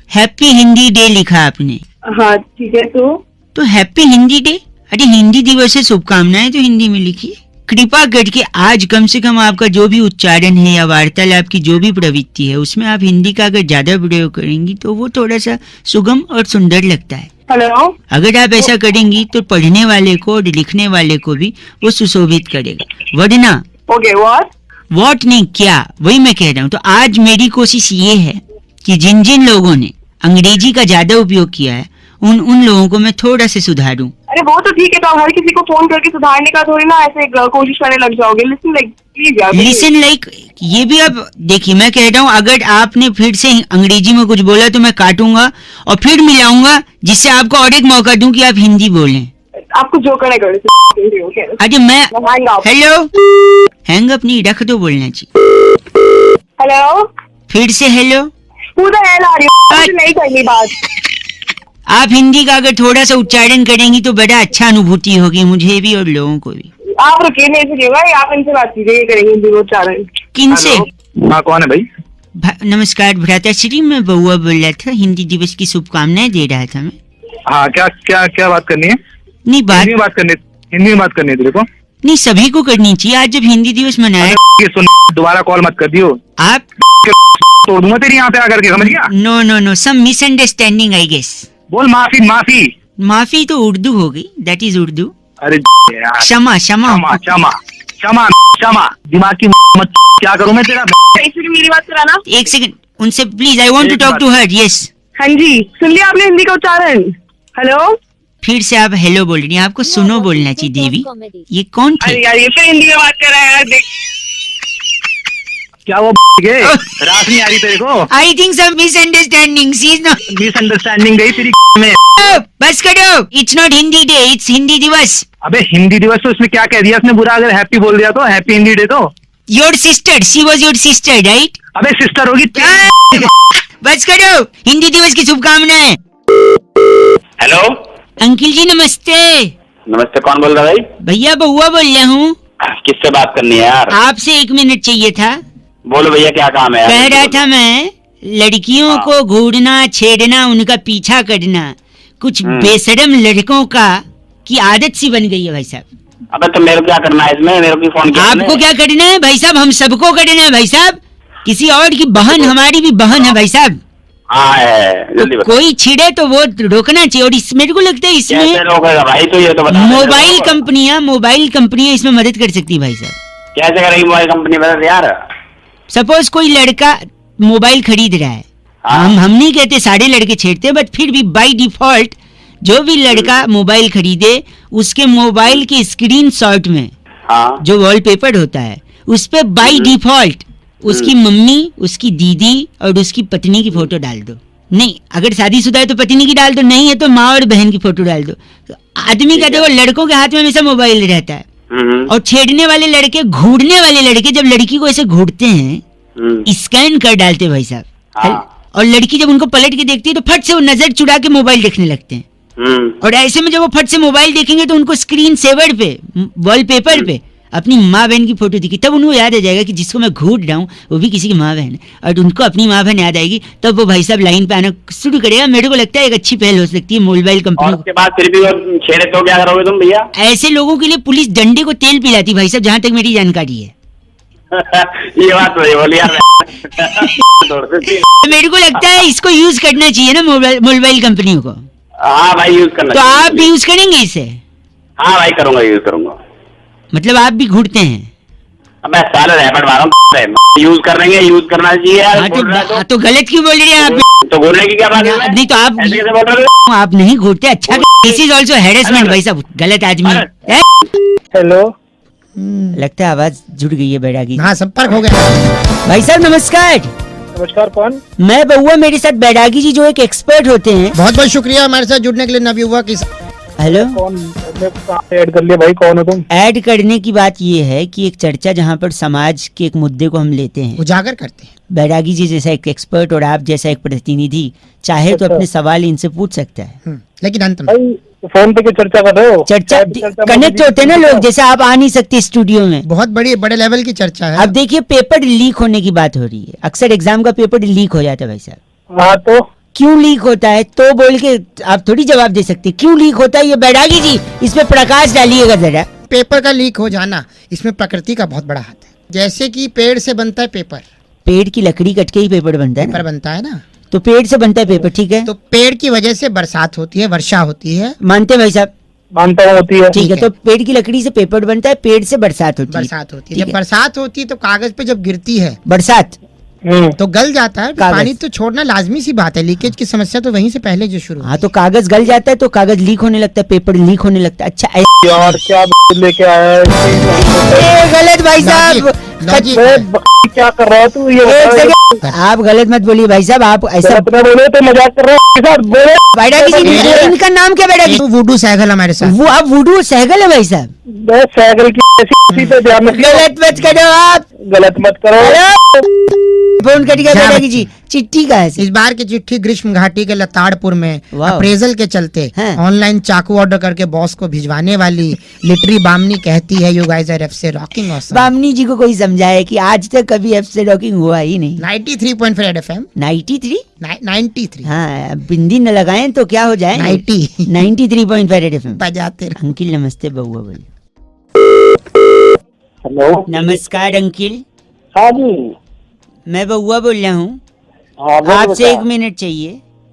हैप्पी हिंदी डे लिखा आपने। हाँ ठीक है, तो हैप्पी हिंदी डे, अरे हिंदी दिवस से शुभकामनाएं तो हिंदी में लिखिए। कृपा करके आज कम से कम आपका जो भी उच्चारण है या वार्तालाप की जो भी प्रवृत्ति है, उसमें आप हिंदी का अगर ज्यादा प्रयोग करेंगी तो वो थोड़ा सा सुगम और सुंदर लगता है। हेलो, अगर आप ऐसा करेंगी तो पढ़ने वाले को और लिखने वाले को भी वो सुशोभित करेगा, वरना ओके व्हाट नहीं, क्या, वही मैं कह रहा हूँ। तो आज मेरी कोशिश ये है कि जिन जिन लोगों ने अंग्रेजी का ज्यादा उपयोग किया है उन लोगों को मैं थोड़ा से सुधारूं। अरे वो तो ठीक है, तो हर किसी को फोन करके सुधारने का थोड़ी ना ऐसे कोशिश करने लग जाओगे। लिसन लाइक प्लीज यार, लिसन लाइक ये भी अब देखिए, मैं कह रहा हूँ अगर आपने फिर से अंग्रेजी में कुछ बोला तो मैं काटूंगा और फिर मिलाऊंगा, जिससे आपको और एक मौका दूं कि आप हिंदी बोलें। आपको जो करना कर। अरे मैं हेलो, हैंग अप नहीं, रख दो बोलना चाहिए। हेलो, फिर से हेलो, पूरा हेल आ रही है, नहीं करनी बात। आप हिंदी का अगर थोड़ा सा उच्चारण करेंगी तो बड़ा अच्छा अनुभूति होगी, मुझे भी और लोगों को भी। आप रुकिए, नहीं सुनिएगा, आप इनसे बात कीजिए, ये करेंगे हिंदी उच्चारण। किनसे? हाँ, कौन है भाई? नमस्कार भ्राताश्री, मैं बउआ बोल रहा था, हिंदी दिवस की शुभकामनाएं दे रहा था मैं। हाँ, क्या क्या क्या बात करनी है? नहीं, हिंदी में बात करनी है तेरे को? नहीं, सभी को करनी चाहिए, आज जब हिंदी दिवस मनाया। सुन, दोबारा कॉल मत कर दियो, आप तोड़ दूंगा तेरी यहाँ पे आकर के, समझ गया? No, some misunderstanding I guess. बोल माफी। माफी तो उर्दू हो गई, दैट इज उर्दू। अरे क्षमा। दिमाग की मत, क्या करूं मैं तेरा? मेरी बात कराना। एक सेकंड, उनसे please, I want to talk to her. Yes, हाँ जी, सुन लिया आपने हिंदी का उच्चारण? हेलो, फिर से आप हेलो बोल रही हैं, आपको सुनो बोलना चाहिए देवी। ये कौन थे? अरे यार, ये फिर हिंदी में बात कर रहा है यार, देख। क्या वो रात नहीं आ रही तेरे को? I think some misunderstanding, she is not misunderstanding गई तेरी में। बस करो, it's not Hindi day, it's Hindi दिवस। अबे हिंदी दिवस तो इसमें क्या कह दिया उसने बुरा? अगर हैप्पी बोल दिया तो हैप्पी हिंदी डे तो? Your sister, she was your sister right? अबे सिस्टर होगी। बस करो, हिंदी दिवस की शुभकामनाएं। हेलो, अंकिल जी नमस्ते। नमस्ते, कौन बोल रहा है भाई? भैया बउआ बोल रहा हूँ। किससे बात करनी है यार? आपसे 1 मिनट चाहिए था। बोलो भैया, क्या काम है यार? कह रहा था मैं, लड़कियों को घूरना, छेड़ना, उनका पीछा करना कुछ बेशरम लड़कों का की आदत सी बन गई है भाई साहब। अबे तो मेरे को क्या करना है इसमें? मेरे को फोन किया? आपको क्या करना है भाई साहब? हम सबको करना है भाई साहब। किसी और की बहन हमारी भी बहन है भाई साहब। हाँ है, जल्दी बता। कोई छिड़े तो वो रोकना चाहिए। और इस मेरे को लगता है कैसे इसमें रोकेगा भाई, तो ये तो बता। मोबाइल कंपनियां इसमें मदद कर सकती है भाई साहब। कैसे करेगी मोबाइल कंपनी मदद यार? सपोज कोई लड़का मोबाइल खरीद रहा है, हाँ। हम नहीं कहते सारे लड़के छेड़ते हैं, बट फिर भी बाय डिफॉल्ट जो भी लड़का मोबाइल खरीदे उसके मोबाइल के स्क्रीनशॉट में हाँ जो वॉलपेपर होता है उस पे बाय डिफॉल्ट उसकी मम्मी, उसकी दीदी और उसकी पत्नी की फोटो डाल दो। नहीं, अगर शादीशुदा है तो पत्नी की डाल दो, नहीं है तो माँ और बहन की फोटो डाल दो। आदमी का देखो लड़कों के हाथ में हमेशा मोबाइल रहता है, और छेड़ने वाले लड़के, घूरने वाले लड़के जब लड़की को ऐसे घूरते हैं, स्कैन कर डालते भाई साहब, हाँ। और लड़की जब उनको पलट के देखती है तो फट से वो नजर चुरा के मोबाइल देखने लगते हैं। और ऐसे में जब वो फट से मोबाइल देखेंगे तो उनको स्क्रीन सेवर पे, वॉलपेपर पे अपनी माँ बहन की फोटो दिखी, तब उनको याद आ जाएगा कि जिसको मैं घूर रहा हूँ वो भी किसी की माँ बहन है, और उनको अपनी माँ बहन याद आएगी, तब वो भाई साहब लाइन पे आना शुरू करेगा। मेरे को लगता है एक अच्छी पहल हो सकती है मोबाइल और कंपनी। उसके बाद फिर भी वो छेड़े तो क्या करोगे तुम भैया? ऐसे लोगों के लिए पुलिस डंडे को तेल पिलाती भाई साहब, जहां तक मेरी जानकारी है। ये बात तो बोली यार। मेरे को लगता है इसको यूज करना चाहिए ना मोबाइल कंपनियों को। हाँ भाई यूज करना तो चाहिए। आप भी यूज करेंगे इसे? हाँ भाई करूंगा, यूज करूंगा। मतलब आप भी घूरते हैं? अब मैं सारा रैपट मारा हूँ, यूज करेंगे, यूज करना चाहिए यार। तो गलत क्यों बोल रहे हैं आप? तो बोलने की क्या बात है? नहीं तो आप ऐसे कैसे बोल रहे हो? आप नहीं घूरते, अच्छा। दिस इज ऑल्सो हैरेसमेंट भाई साहब, गलत आदमी है। हेलो, लगता है आवाज जुड़ गई है बैरागी। हाँ, संपर्क हो गया। भाई साहब नमस्कार। नमस्कार, कौन? मैं बउआ, मेरे साथ बैरागी जी जो एक एक्सपर्ट होते हैं। बहुत बहुत शुक्रिया हमारे साथ जुड़ने के लिए नवयुवक। हेलो, कौन? ऐड कर लिया भाई, कौन हो तुम? ऐड करने की बात ये है कि एक चर्चा जहाँ पर समाज के एक मुद्दे को हम लेते हैं, उजागर करते हैं। बैरागी जी जैसा एक एक्सपर्ट और आप जैसा एक प्रतिनिधि चाहे तो अपने सवाल इनसे पूछ सकता है। लेकिन अंत में भाई फोन पे की चर्चा कर रहे हो? चर्चा कनेक्ट होते हैं ना लोग, जैसे आप आ नहीं सकते स्टूडियो में। बहुत बड़े लेवल की चर्चा है। अब देखिए पेपर लीक होने की बात हो रही है, अक्सर एग्जाम का पेपर लीक हो जाता है भाई साहब। हाँ तो क्यों लीक होता है तो बोल के आप थोड़ी जवाब दे सकते, क्यों लीक होता है ये बैरागी जी इस पे प्रकाश डालिएगा जरा। पेपर का लीक हो जाना, इसमें प्रकृति का बहुत बड़ा हाथ है। जैसे कि पेड़ से बनता है पेपर, पेड़ की लकड़ी कट के ही पेपर बनता है ना? पेपर बनता है ना, तो पेड़ से बनता है पेपर, ठीक है। तो पेड़ की वजह से बरसात होती है, वर्षा होती है। मानते हैं भाई साहब? मानता हूँ होती है। ठीक है, तो पेड़ की लकड़ी से पेपर बनता है, पेड़ से बरसात होती है। बरसात होती है, ठीक जब बरसात होती है तो कागज पे जब गिरती है बरसात तो गल जाता है। कागज। पानी तो छोड़ना लाजमी सी बात है, लीकेज की समस्या तो वहीं से पहले जो शुरू हाँ, तो कागज गल जाता है तो कागज लीक होने लगता है, पेपर लीक होने लगता है। अच्छा यार क्या लेके आया है? ए, गलत भाई साहब, लॉजिक क्या कर रहा है तू? ये एक बता। सेकंड, आप गलत मत बोलिए भाई साहब, आप ऐसा। अपना बोले तो मजाक कर रहा है साहब, बोले। बैरागी जी इनका नाम क्या बैरागी? तो वुडू सहगल हमारे साथ। वो आप वुडू सहगल है भाई साहब? बस साइकिल की ऐसी पे ध्यान रखिए। गलत मत करो आप, गलत मत करो। फोन कट गया क्या बैरागी बच्चे? जी। चिट्ठी का है इस बार की चिट्ठी ग्रीष्म घाटी के लताड़पुर में वाह। अप्रेजल के चलते हाँ। ऑनलाइन चाकू ऑर्डर करके बॉस को भिजवाने वाली लिटरी बामनी कहती है, यू गाइस आर एफसे रॉकिंग ऑसम। बामनी जी को कोई समझाए कि आज तक कभी एफ से रॉकिंग हुआ ही नहीं। 93.5 FM 93? 93 हाँ, बिंदी न लगाएं तो क्या हो जाए? 90 93.5 FM। बजाते रहो। अंकिल नमस्ते, बउआ बोलिए। हेलो, नमस्कार अंकिल, हाँ जी। मैं बउआ बोल रहा हूँ, हाँ बोलो आपसे बेटा। 1 मिनट चाहिए।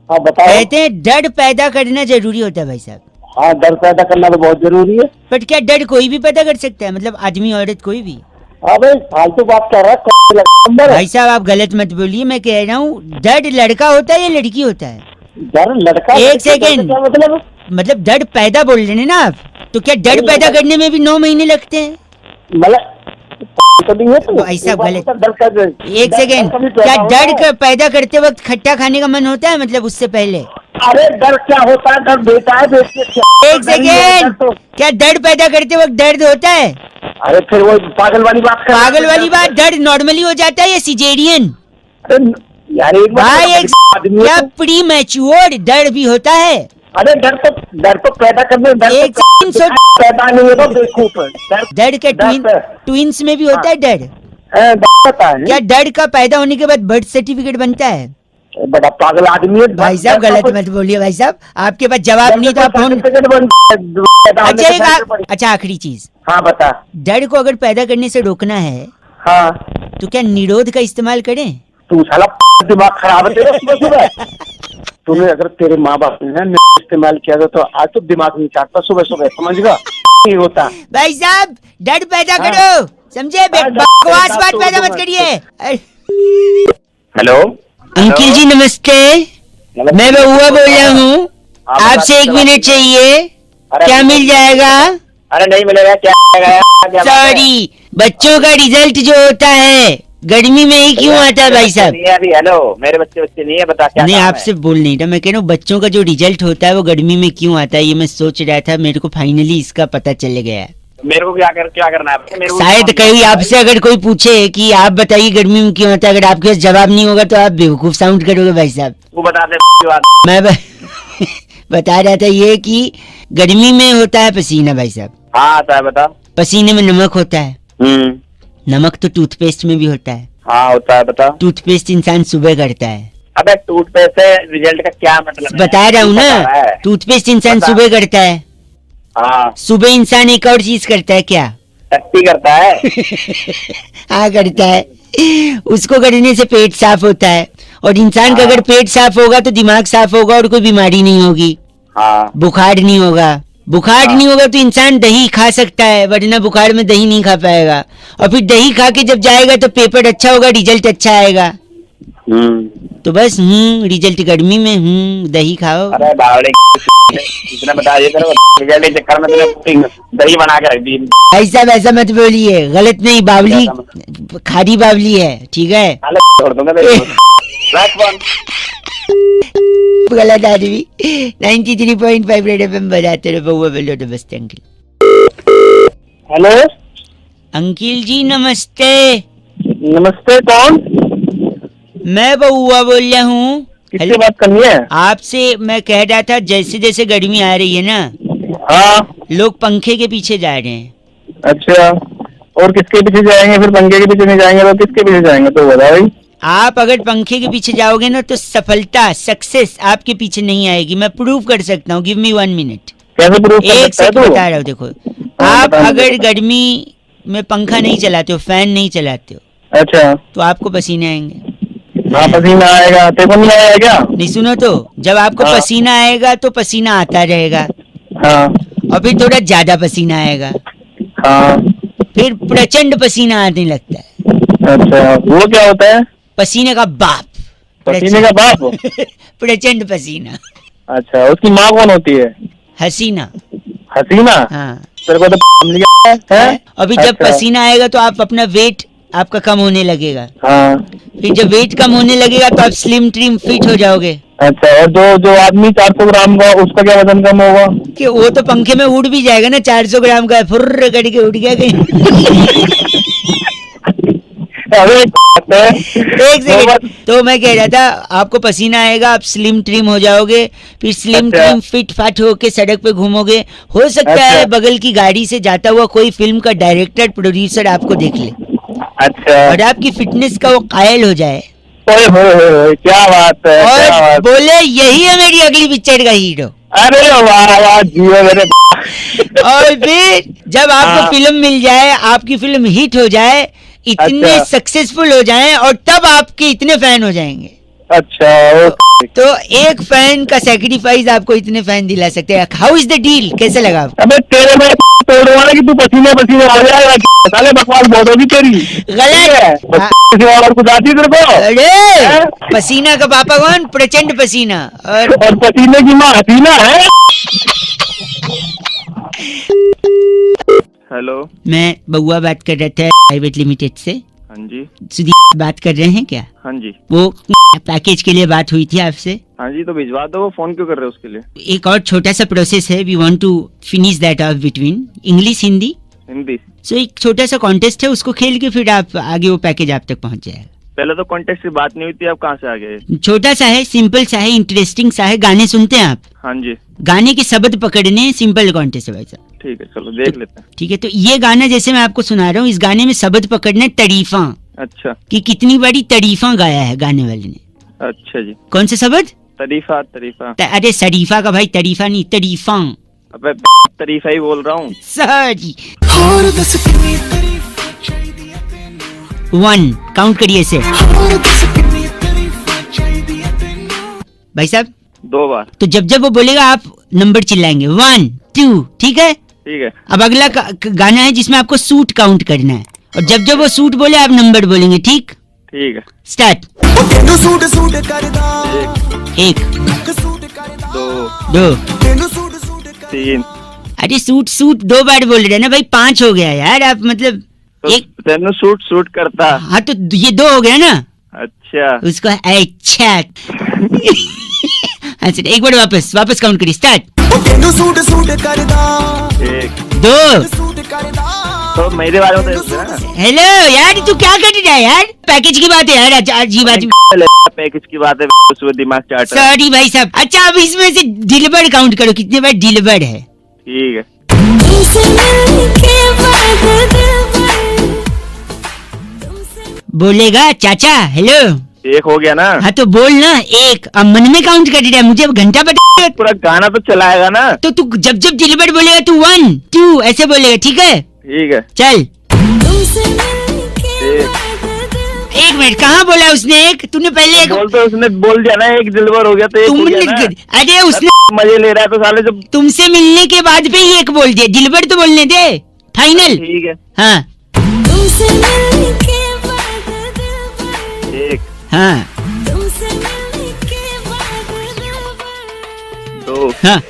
हाँ बताओ। कहते हैं डर पैदा करना जरूरी होता है भाई साहब, हाँ डर पैदा करना तो बहुत जरूरी है। बट क्या डर कोई भी पैदा कर सकता है? मतलब आदमी औरत कोई भी? हाँ भाई फालतू बात कर रहा है नंबर। भाई साहब आप गलत मत बोलिए, मैं कह रहा हूँ डर लड़का होता है या लड़की होता है? डर लड़का। एक सेकंड। क्या मतलब? मतलब डर पैदा बोल रहे हैं ना आप, तो क्या डर पैदा करने में भी 9 महीने लगते हैं? मतलब तो नहीं है तो भाई साहब गलत। डर का एक सेकंड, क्या डर का पैदा करते वक्त खट्टा खाने का मन होता है? मतलब उससे पहले? अरे डर क्या होता है? डर बेटा है, बेटे एक सेकेंड, क्या डर पैदा करते वक्त दर्द होता है? अरे फिर वो पागल वाली बात कर। पागल वाली बात, दर्द नॉर्मली हो जाता है या सिजेरियन? यार एक भाई एक आदमी क्या प्री मैच्योर दर्द भी होता है? अरे डर तो पैदा करने डर एक तो सेकंड सोच, पैदा नहीं होगा बेवकूफ। दर्द के ट्विंस में भी होता है डर? पता है क्या डर का पैदा होने के बाद बर्थ सर्टिफिकेट बनता है? बड़ा पागल आदमी है भाई साहब गलत मत बोलिए भाई साहब, आपके पास जवाब नहीं तो आप फोन। अच्छा आखिरी चीज, हाँ बता। डर को अगर पैदा करने से रोकना है हाँ तो क्या निरोध का इस्तेमाल करें? तू साला दिमाग खराब है तेरा सुबह सुबह। तूने अगर तेरे माँ बाप ने ना इस्तेमाल किया था तो आज तो दिमाग नहीं चाटता सुबह सुबह, समझ गया? नहीं होता भाई साहब डर पैदा करो, समझे? बकवास बात पैदा मत करिए। हेलो अंकिल जी नमस्ते, मैं बउआ बोल रहा हूँ, आपसे 1 मिनट चाहिए, क्या मिल जाएगा? अरे नहीं मिलेगा, क्या क्या सॉरी, बच्चों का रिजल्ट जो होता है गर्मी में ही क्यों आता है भाई साहब? नहीं है अभी। हेलो, मेरे बच्चे नहीं है, बता क्या नहीं, काम है? आपसे बोल नहीं था, मैं कह रहा हूँ बच्चों का जो रिजल्ट होता है वो गर्मी में क्यों आता है, ये मैं सोच रहा था, मेरे को फाइनली इसका पता चल गया। मेरे को क्या करना है? मेरे को शायद कहीं आपसे अगर कोई पूछे कि आप बताइए गर्मी में क्यों होता है, अगर आपके पास जवाब नहीं होगा तो आप बेवकूफ साउंड करोगे भाई साहब। तू बता दे बात। मैं बता रहा था ये कि गर्मी में होता है पसीना भाई साहब। हाँ आता है, बता। पसीने में नमक होता है, नमक तो टूथपेस्ट में भी होता है। हाँ होता है, बता। टूथपेस्ट इंसान सुबह करता है। अबे टूथपेस्ट से रिजल्ट का क्या मतलब है? बता रहा हूँ तू बता रहा ना, है। टूथपेस्ट इंसान बता। सुबह करता है। हाँ सुबह इंसान एक और चीज करता है, क्या? टट्टी करता है। हाँ करता है, उसको करने से पेट साफ होता है, और इंसान का अगर पेट साफ होगा तो दिमाग साफ होगा और कोई बीमारी नहीं होगी, हाँ बुखार नहीं होगा। बुखार नहीं होगा तो इंसान दही खा सकता है, वरना बुखार में दही नहीं खा पाएगा, और फिर दही खा के जब जाएगा तो पेपर अच्छा होगा, रिजल्ट अच्छा आएगा। तो बस रिजल्ट गर्मी में दही खाओ। अरे बावड़े जितना बता ये करो, रिजल्ट के चक्कर में तूने दही बना के रख दी। ऐसा मत बोलिए, गलत नहीं, बावली खारी बावली है, ठीक है? छोड़ दूंगा तेरे को। रख फोन। गलत आदमी। 93.5 रेड एफएम बजाते रहो, बउआ बोलो नमस्ते अंकिल। हेलो अंकिल जी नमस्ते, नमस्ते, कौन? मैं बउआ बोल रहा हूँ। किससे बात करनी है? आपसे मैं कह रहा था, जैसे जैसे गर्मी आ रही है ना, हाँ लोग पंखे के पीछे जा रहे हैं। अच्छा, और किसके पीछे जाएंगे? फिर पंखे के पीछे नहीं जाएंगे तो किसके पीछे जाएंगे? तो बता भाई। आप अगर पंखे के पीछे जाओगे ना तो सफलता, सक्सेस आपके पीछे नहीं आएगी, मैं प्रूव कर सकता हूँ। Give me 1 minute. कैसे प्रूफ कर एक सकता है सेकंड तू? बता रहा हूँ, देखो हाँ, आप बता अगर मुझे। गर्मी में पंखा नहीं चलाते हो, फैन नहीं चलाते हो, अच्छा, तो आपको पसीने आएंगे। हाँ पसीना आएगा, तेरे को नहीं आएगा क्या? नहीं, सुनो तो, जब आपको हाँ। पसीना आएगा तो पसीना आता रहेगा, हाँ और फिर थोड़ा ज्यादा पसीना आएगा, हाँ। फिर प्रचंड पसीना आने लगता है। अच्छा, वो क्या होता है? पसीने का बाप, पसीने का बाप? प्रचंड पसीना। अच्छा, उसकी माँ कौन होती है? हसीना। हसीना? हाँ। तेरे को तो मिल गया है? अभी जब अच्छा। पसीना आएगा तो आप अपना वेट आपका कम होने लगेगा, हाँ। फिर जब वेट कम होने लगेगा तो आप स्लिम ट्रिम फिट हो जाओगे। अच्छा, और जो आदमी 400 ग्राम का, उसका क्या वजन कम होगा? कि वो तो पंखे में उड़ भी जाएगा ना, 400 ग्राम का फुर्र करके उड़ गया कहीं। अरे एक सेकंड, तो मैं कह रहा था आपको पसीना आएगा, आप स्लिम ट्रिम हो जाओगे, फिर स्लिम अच्छा। ट्रिम फिट फाट होके सड़क पे घूमोगे। हो सकता अच्छा। है बगल की गाड़ी से जाता हुआ कोई फिल्म का डायरेक्टर प्रोड्यूसर आपको देख ले अच्छा, और आपकी फिटनेस का वो कायल हो जाए, ओए होए होए, क्या बात है, क्या और बात। बोले यही है मेरी अगली पिक्चर का हीरो। अरे वाह वाह, जियो मेरे। और फिर जब आपको हाँ। फिल्म मिल जाए, आपकी फिल्म हिट हो जाए, इतने अच्छा। सक्सेसफुल हो जाएं, और तब आपके इतने फैन हो जाएंगे। अच्छा, ओके। तो एक फैन का सेक्रीफाइस आपको इतने फैन दिला सकते हैं। हाउ इज द डील, कैसे लगा आपको? अबे तेरे में तोड़वा कि तू पसीने पसीने हो जाएगा। साले बकवास बहुत होगी तेरी। गलत। किसी और कुछ आती तेरे को? अरे पसीना का पापा कौन? प्रचंड पसीना। और पसीने की माँ हसीना है। हेलो, मैं बउआ बात कर रहा था प्राइवेट लिमिटेड से। हाँ जी, सुधीर बात कर रहे हैं क्या? हाँ जी, वो पैकेज के लिए बात हुई थी आपसे। हाँ जी, तो भिजवा दो। वो फोन क्यों कर रहे हो उसके लिए? एक और छोटा सा प्रोसेस है, we want to finish that off between English Hindi. Hindi? So एक छोटा सा कॉन्टेस्ट है, उसको खेल के फिर आप आगे वो पैकेज आप तक पहुंच जाएगा। पहले तो कॉन्टेक्ट की बात नहीं हुई थी, अब कहाँ से आ गए? छोटा सा है, सिंपल सा है, इंटरेस्टिंग सा है। गाने सुनते हैं आप? हाँ जी, गाने के शब्द पकड़ने, सिंपल कॉन्टेस्ट है भाई साहब। ठीक है, चलो देख लेते हैं। ठीक है, तो ये गाना जैसे मैं आपको सुना रहा हूँ, इस गाने में शब्द पकड़ना तारीफा, अच्छा कि कितनी बड़ी तारीफा गाया है गाने वाले ने। अच्छा जी। कौन से शब्द? तरीफा तरीफा। अरे शरीफा का भाई, तारीफा नहीं, तारीफा। अबे तरीफा ही बोल रहा हूँ। सॉरी। 1 काउंट करिए इसे। भाई साहब 2 बार। तो जब जब वो बोलेगा आप नंबर चिल्लाएंगे 1 2, ठीक है? ठीक है। अब अगला गाना है जिसमें आपको सूट काउंट करना है और जब जब वो सूट बोले आप नंबर बोलेंगे, ठीक? ठीक है। स्टार्ट। 1 2 3। अरे सूट सूट 2 बार बोल रहे हैं ना भाई, 5 हो गया यार। आप मतलब तो एक तेनू सूट करता। हाँ तो ये 2 हो गया ना। अच्छा। उसको अच्छा अच्छा एक बार वापस काउंट करिए। स्टार्ट। 1 2। तो मेरे बारे में तो ना। हेलो यार, तू क्या कर रहा है यार? पैकेज की बात है यार, अजीब अजीब पैकेज की बात है, उसमें दिमाग चाट। सॉरी भाई साहब। अच्छा अब इसमें से दिलबर काउंट करो, कितने बार दिलबर है? ठीक है। बोलेगा चाचा हेलो। 1 हो गया ना। हाँ तो बोल ना 1। अब मन में काउंट कर रहा है, मुझे अब घंटा बता। पूरा गाना तो चलाएगा ना। तो तू जब जब दिलबर बोलेगा तू 1 2 ऐसे बोलेगा, ठीक है? ठीक है। चल। 1 मिनट, कहाँ बोला उसने 1? तूने पहले एक बोल तो उसने बोल दिया ना, 1 दिलबर हो गया तो 1 हो गया ना। अरे उसने मजे ले रहा है तो साले जब तुमसे मिलने के बाद पे ही 1 बोल दिया, दिलबर तो बोलने दे। फाइनल। ठीक है। हाँ 1 हाँ 2 हाँ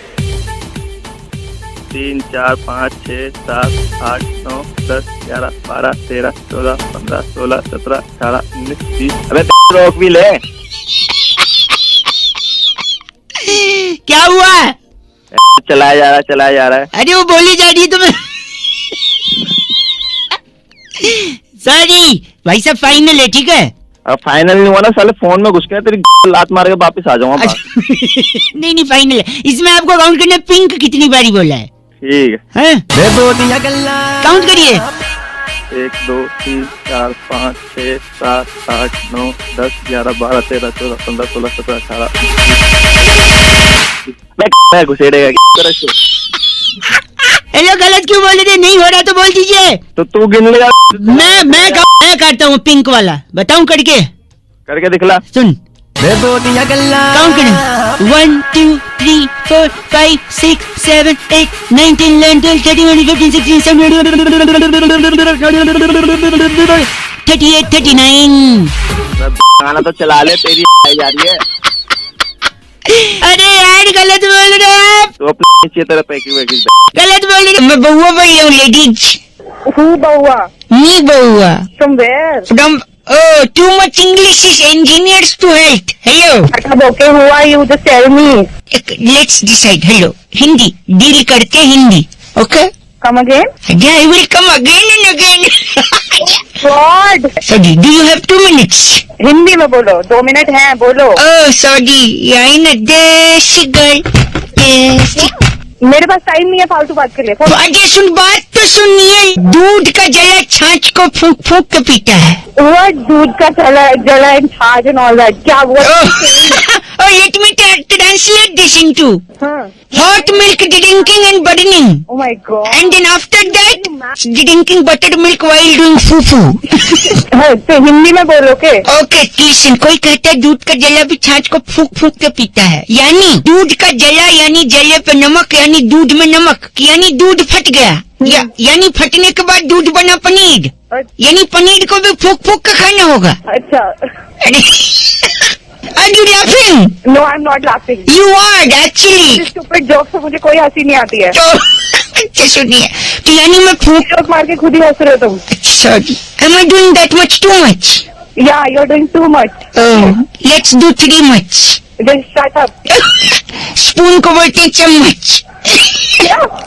3 4 5 6 7 8 9 10 11 12 13 14 15 16 17 18 19 20। अबे रोक भी ले। क्या हुआ? चलाया जा रहा है। अरे वो बोली जा रही है तुम्हें। सॉरी भाई साहब, फाइनल है, ठीक है? अब फाइनल नहीं हुआ ना, साले फोन में घुस के तेरी लात मार के वापस आ जाऊंगा। नहीं फाइनल है। इसमें आपको काउंट करना है पिंक कितनी बारी बोला है। ठीक है। काउंट करिए। 1 2 3 4 5 6 7 8 9 10 11 12 13 14 15 16 17 18 मैं घुसेड़ेगा। हेलो, गलत क्यों बोल रहे थे? नहीं हो रहा तो बोल दीजिए। तो तू गिन लेगा। मैं काटता हूँ पिंक वाला, बताऊं करके दिखला। सुन काउंट करें 1 2 3 4 5 6 7 8 9 10 11 12 13 14 15 16 17 38 39। गाना तो चला ले, तेरी जा रही है। अरे यार गलत बोल रहे हैं आप। तो अपने नीचे तरफ पैकेज गलत बोल रहे हैं। मैं बउआ बोल रहा हूँ, लेडीज। Who बउआ? Me बउआ। From where? From too much English is engineers to health. Hello. Okay, who are you? Just tell me. Let's decide. Hello. Hindi deal करते Hindi. Okay. Come again? Yeah, I will come again and again. God. Sorry. Do you have 2 minutes? Hindi में बोलो, 2 मिनट हैं, बोलो। Oh, sorry. I am a देसी girl. देसी। मेरे पास टाइम नहीं है फालतू बात के लिए। अजय सुन, बात तो सुनिए। दूध का जला छाछ को फूंक फूंक के पीता है। What? दूध का जला and छाछ and all that. क्या वो? Oh, let me translate this into हाँ. hot milk drinking and burning. Oh my God. And then after that, drinking buttered milk while doing foo-foo. हाँ, तो हिंदी में बोलो के? Okay, listen. कोई कहता है दूध का जला भी छाछ को फूंक फूंक के पीता है, यानी दूध का जला यानी जले पे नमक, यानी दूध में नमक, यानी दूध फट गया, यानी फटने के बाद दूध बना पनीर, यानी पनीर को भी फूंक फूंक के खाना होगा। अच्छा। Are you laughing? No, I'm not laughing. You are actually. Stupid joke से मुझे कोई हंसी नहीं आती है। तो अच्छा सुनिए, तो यानी मैं फूंक जोक मार के खुद ही हंस रहे हो तुम। Sorry, am I doing that much too much? Yeah, you're doing too much. Oh, let's do 3 much. Just shut up. Spoon को बोलते हैं चम्मच।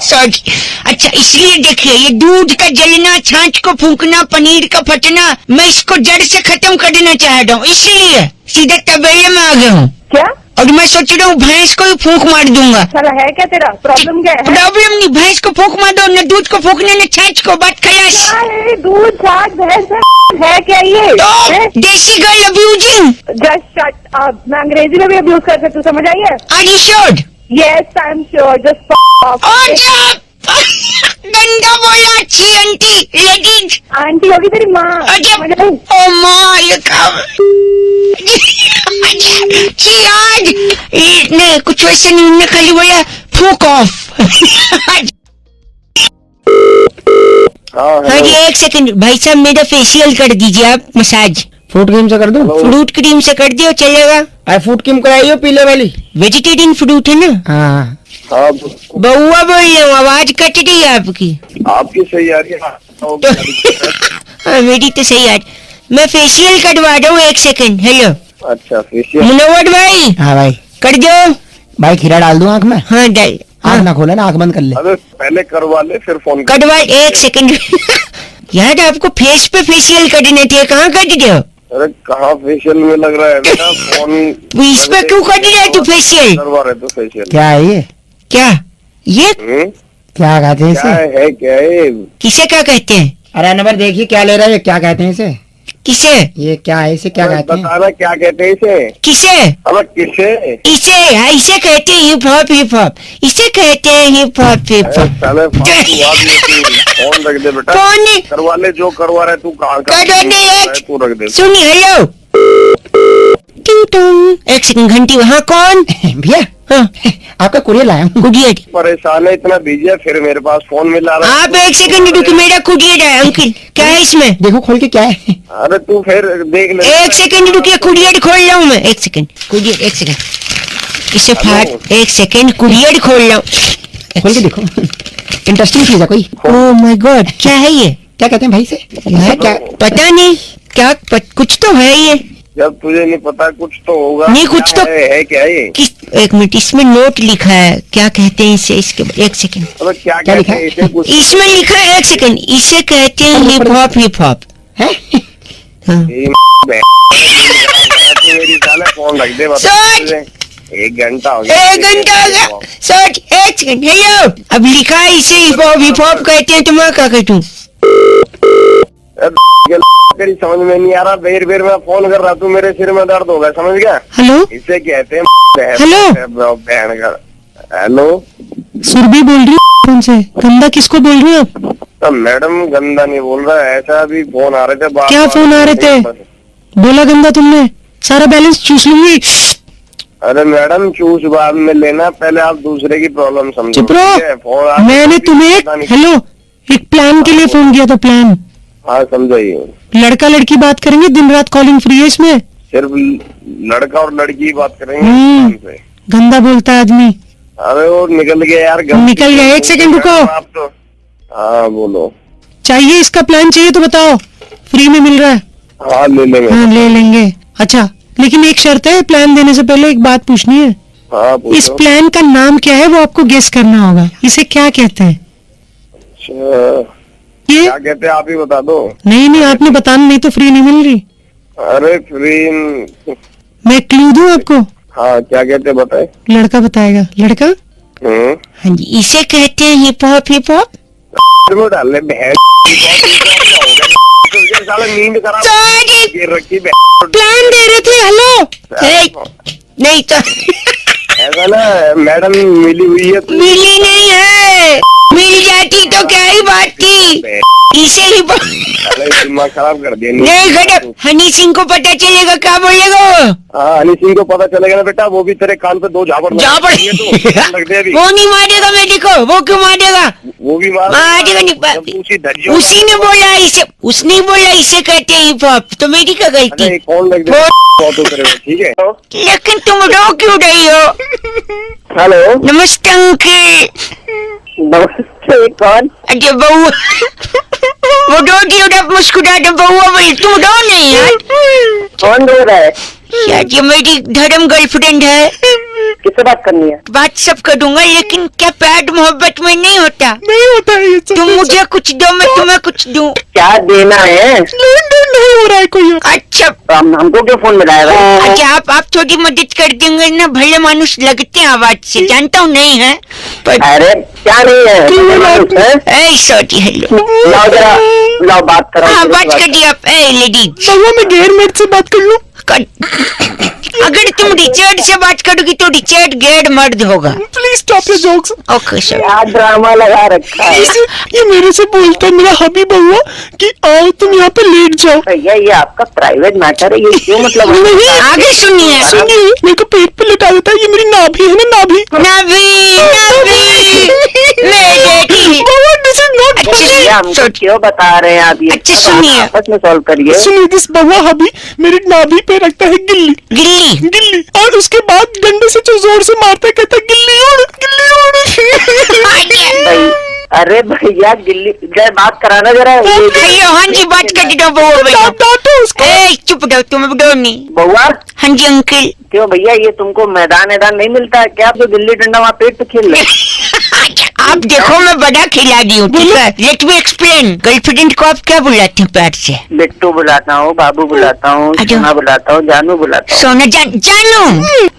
सॉरी। अच्छा इसलिए देखिए, ये दूध का जलना, छाछ को फूंकना, पनीर का फटना, मैं इसको जड़ से खत्म कर देना चाह रहा हूँ, इसलिए सीधे तबेले में आ गया हूँ। क्या? और मैं सोच रहा हूँ भैंस को ही फूंक मार दूंगा। साला है क्या तेरा? प्रॉब्लम क्या है? प्रॉब्लम नहीं, भैंस को फूंक मार दो, न दूध को फूंकने न छाछ को, बात खलास। अरे दूध छाछ भैंस है क्या ये? तो देसी girl abusing. Just shut up. मैं अंग्रेजी में भी अब्यूज कर सकती हूँ, समझ आई है? Are you sure? Yes I am sure. Just गंदा बोला। अच्छी आंटी, लेडीज आंटी होगी तेरी माँ। अच्छा। समझ आई? ओ माँ, ये काम छी आज नहीं कुछ वैसे नहीं, उन्होंने खाली बोला फूक ऑफ। हाँ जी एक सेकंड भाई साहब, मेरा फेशियल कर दीजिए आप, मसाज। फ्रूट क्रीम से कर दूं? फ्रूट क्रीम से कर दियो चलेगा? अरे फ्रूट क्रीम कराइयो पीले वाली। वेजिटेरियन फ्रूट है ना? हाँ हाँ बउआ बोल रहे हो, आवाज कट रही है आपकी। आपकी सही आ रही है। हाँ मेरी तो सही आ रही। मैं फेशियल करवा रहा हूँ, एक सेकंड। हेलो अच्छा फेशियल। मुनव्वर भाई। हाँ भाई कर दो भाई, खीरा डाल दूं आंख में? हाँ डाल। आंख ना खोले ना, आंख बंद कर ले। अरे पहले करवा ले फिर फोन कटवा, एक सेकंड। यार आपको फेस पे फेशियल करने थे, कहाँ कट रहे हो? अरे कहाँ फेशियल में लग रहा है बेटा फोन। इस पे क्यों कर रहे तू फेशियल? करवा रहे तो फेशियल। क्या है ये? क्या ये क्या कहते हैं क्या इसे? है क्या है? किसे क्या कहते हैं? अरे अनवर देखिए क्या ले रहा है, क्या कहते हैं इसे? किसे? ये क्या है, इसे क्या कहते हैं? बताना क्या कहते हैं इसे? किसे? अबे किसे? इसे, हाँ इसे कहते हैं हिप हॉप, हिप हॉप इसे कहते हैं हिप हॉप, हिप हॉप। साले फालतू बात नहीं तू फोन रख दे बेटा। फोन करवा ले जो करवा रहा है तू। कहाँ तू रख दे। सुनिए, हेलो टिंग टोंग। एक सेकंड, घंटी। वहाँ कौन? भैया हाँ आपका कुरियर लाया हूँ। कुरियर। परेशान है, इतना बिजी है, फिर मेरे पास फोन मिला रहा है। आप एक सेकंड रुकिए, मेरा कुरियर है अंकल। क्या है इसमें? देखो खोल के क्या है। अरे तू फिर देख ले। एक सेकंड रुकिए, कुरियर खोल रहा हूँ मैं। एक सेकंड कुरियर, एक सेकंड इसे फाट। एक सेकंड कुरियर खोल रहा हूँ। खोल के देखो, इंटरेस्टिंग चीज है कोई। ओह माय गॉड, क्या है ये? क्या कहते हैं भाई से? यार क्या पता नहीं क्या कुछ तो है ये। जब तुझे नहीं पता कुछ तो होगा। नहीं, कुछ क्या तो है क्या ये? एक मिनट, इसमें नोट लिखा है, क्या कहते हैं इसे? इसके एक सेकंड, अबे क्या क्या कहते लिखा हैं है? इसे? कुछ इसमें लिखा है, एक सेकंड, इसे कहते हैं हिप हॉप, हिप हॉप। है? हाँ। तू मेरी साले फोन रख दे। बता सोच। तुझे 1 घंटा हो गया। 1 घंटा हो गया। सोच, एक सेकंड। हेलो, अब लिखा है इसे हिप हॉप, हिप हॉप कहते हैं, तो मैं क्या कहूँ? तेरी समझ में नहीं आ रहा, बेर बेर मैं फोन कर रहा, तू मेरे सिर में दर्द हो गया, समझ गया? हेलो इसे कहते हैं हेलो? बहन का। हेलो सुरभि बोल रही हूँ। कौन से गंदा, किसको बोल रही हो आप? तो मैडम गंदा नहीं बोल रहा है, ऐसा अभी फोन आ रहे थे। क्या फोन आ रहे थे? बोला गंदा तुमने, सारा बैलेंस चूस लूंगी। अरे मैडम चूस बाद में लेना, पहले आप दूसरे की प्रॉब्लम समझो। चुप रहो। ठीक है? फोन आ- मैंने तुम्हें हेलो एक प्लान के लिए फोन किया था। प्लान, हाँ समझाइए। लड़का लड़की बात करेंगे, दिन रात कॉलिंग फ्री है इसमें। सिर्फ लड़का और लड़की की बात करेंगे हम्म। फोन पे। गंदा बोलता है आदमी। अरे वो निकल गया यार। गलती निकल गया, एक सेकंड रुको। आप तो हाँ बोलो। चाहिए इसका प्लान चाहिए तो बताओ, फ्री में मिल रहा है। हाँ ले लेंगे। हाँ ले लेंगे। अच्छा लेकिन एक शर्त है, प्लान देने से पहले एक बात पूछनी है। हाँ इस पूछो। प्लान का नाम क्या है वो आपको गेस करना होगा। इसे क्या कहते हैं? अच्छा, ये क्या कहते हैं आप ही बता दो। नहीं नहीं, आपने बताना, नहीं तो फ्री नहीं मिल रही। अरे फ्री। मैं क्लू दूं आपको? हाँ क्या कहते हैं बताए। लड़का बताएगा। लड़का? हाँ जी, इसे कहते हैं हिप हॉप, हिप हॉप। डाल ले बहन। तुझे साला नींद खराब सॉरी, गिर रखी प्लान दे रहे थे। हेलो नहीं तो ऐसा ना मैडम मिली हुई है तू। मिली नहीं है, मिल जाती तो क्या ही बात थी। इसे ही अरे दिमाग खराब कर दिया। नहीं गजब, हनी सिंह को पता चलेगा क्या बोलेगा वो? हाँ हनी सिंह को पता चलेगा ना बेटा, वो भी तेरे कान पे 2 झापड़ झापड़। रख दे अभी। वो नहीं मारेगा मेरी को, वो क्यों मारेगा? वो भी मारेगा नहीं। उसी ने बोला इसे, उसने बोला इसे कहते हैं हिप हॉप, तो मेरी क्या गलती? कौन लग दे ठीक है। लेकिन तुम रो क्यों रही हो? हेलो नमस्ते अंकल। नमस्ते कौन? अरे बउआ, वो रोती हो मुस्कुराते, बउआ भाई तुम रो नहीं यार। कौन रो रहा है? यार ये मेरी धर्म गर्लफ्रेंड है। किससे बात करनी है? बात सब करूंगा, लेकिन क्या प्यार मोहब्बत में नहीं होता? नहीं होता है। तुम मुझे कुछ दो, मैं तुम्हें कुछ दूं। क्या देना है? नहीं हो रहा है कोई। अच्छा हमको क्यों फोन मिलाया भाई? अच्छा आप थोड़ी मदद कर देंगे ना, भले मानुस लगते हैं आवाज से, जानता हूँ नहीं है पर। अरे क्या नहीं है? Sorry, hello. लाओ जरा, लाओ बात करो। हाँ बात कर दी आप। लेडीज, मैं 1.5 मिनट से बात कर लूं। अगर तुम रिचर्ड से बात करोगी तो रिचर्ड गेड मर्द होगा। Please stop your jokes. Okay sir. क्या ड्रामा लगा रखा है। ये मेरे से बोलता है मेरा हबी बउआ कि आओ तुम यहाँ पे लेट जाओ। भैया ये आपका प्राइवेट मैटर है, ये क्यों मतलब नहीं, आगे सुनिए। सुनिए, मेरे को पेट पे लिटा देता है। ये मेरी नाभि है ना, नाभि। भैया हमको क्यों बता रहे हैं आप ये? अच्छा सुनिए। आपस में सॉल्व करिए। सुनिए, दिस बउआ हबी मेरी नाभि पे रखता है गिल्ली गिल्ली गिल्ली, और उसके बाद डंडे से जो जोर से मारता है कहता है गिल्ली उड़ गिल्ली उड़। भाई अरे भैया गिल्ली जरा बात कराना जरा। हेलो, हाँ जी बात कर दो बउआ भैया। डांटो उसको। ए चुप रहो, तुम अब नहीं। बउआ हाँ जी अंकल। क्यों भैया ये तुमको मैदान नहीं मिलता है क्या? आप जो गिल्ली डंडा वहाँ पेट पे खेल रहे। आप देखो मैं बड़ा खिलाड़ी हूँ, ठीक है? Let me explain. गर्लफ्रेंड को आप क्या बुलाते हैं प्यार से? बिट्टू बुलाता हूँ, बाबू बुलाता हूँ, सोना बुलाता हूँ, जानू बुलाता हूँ। सोना जानू।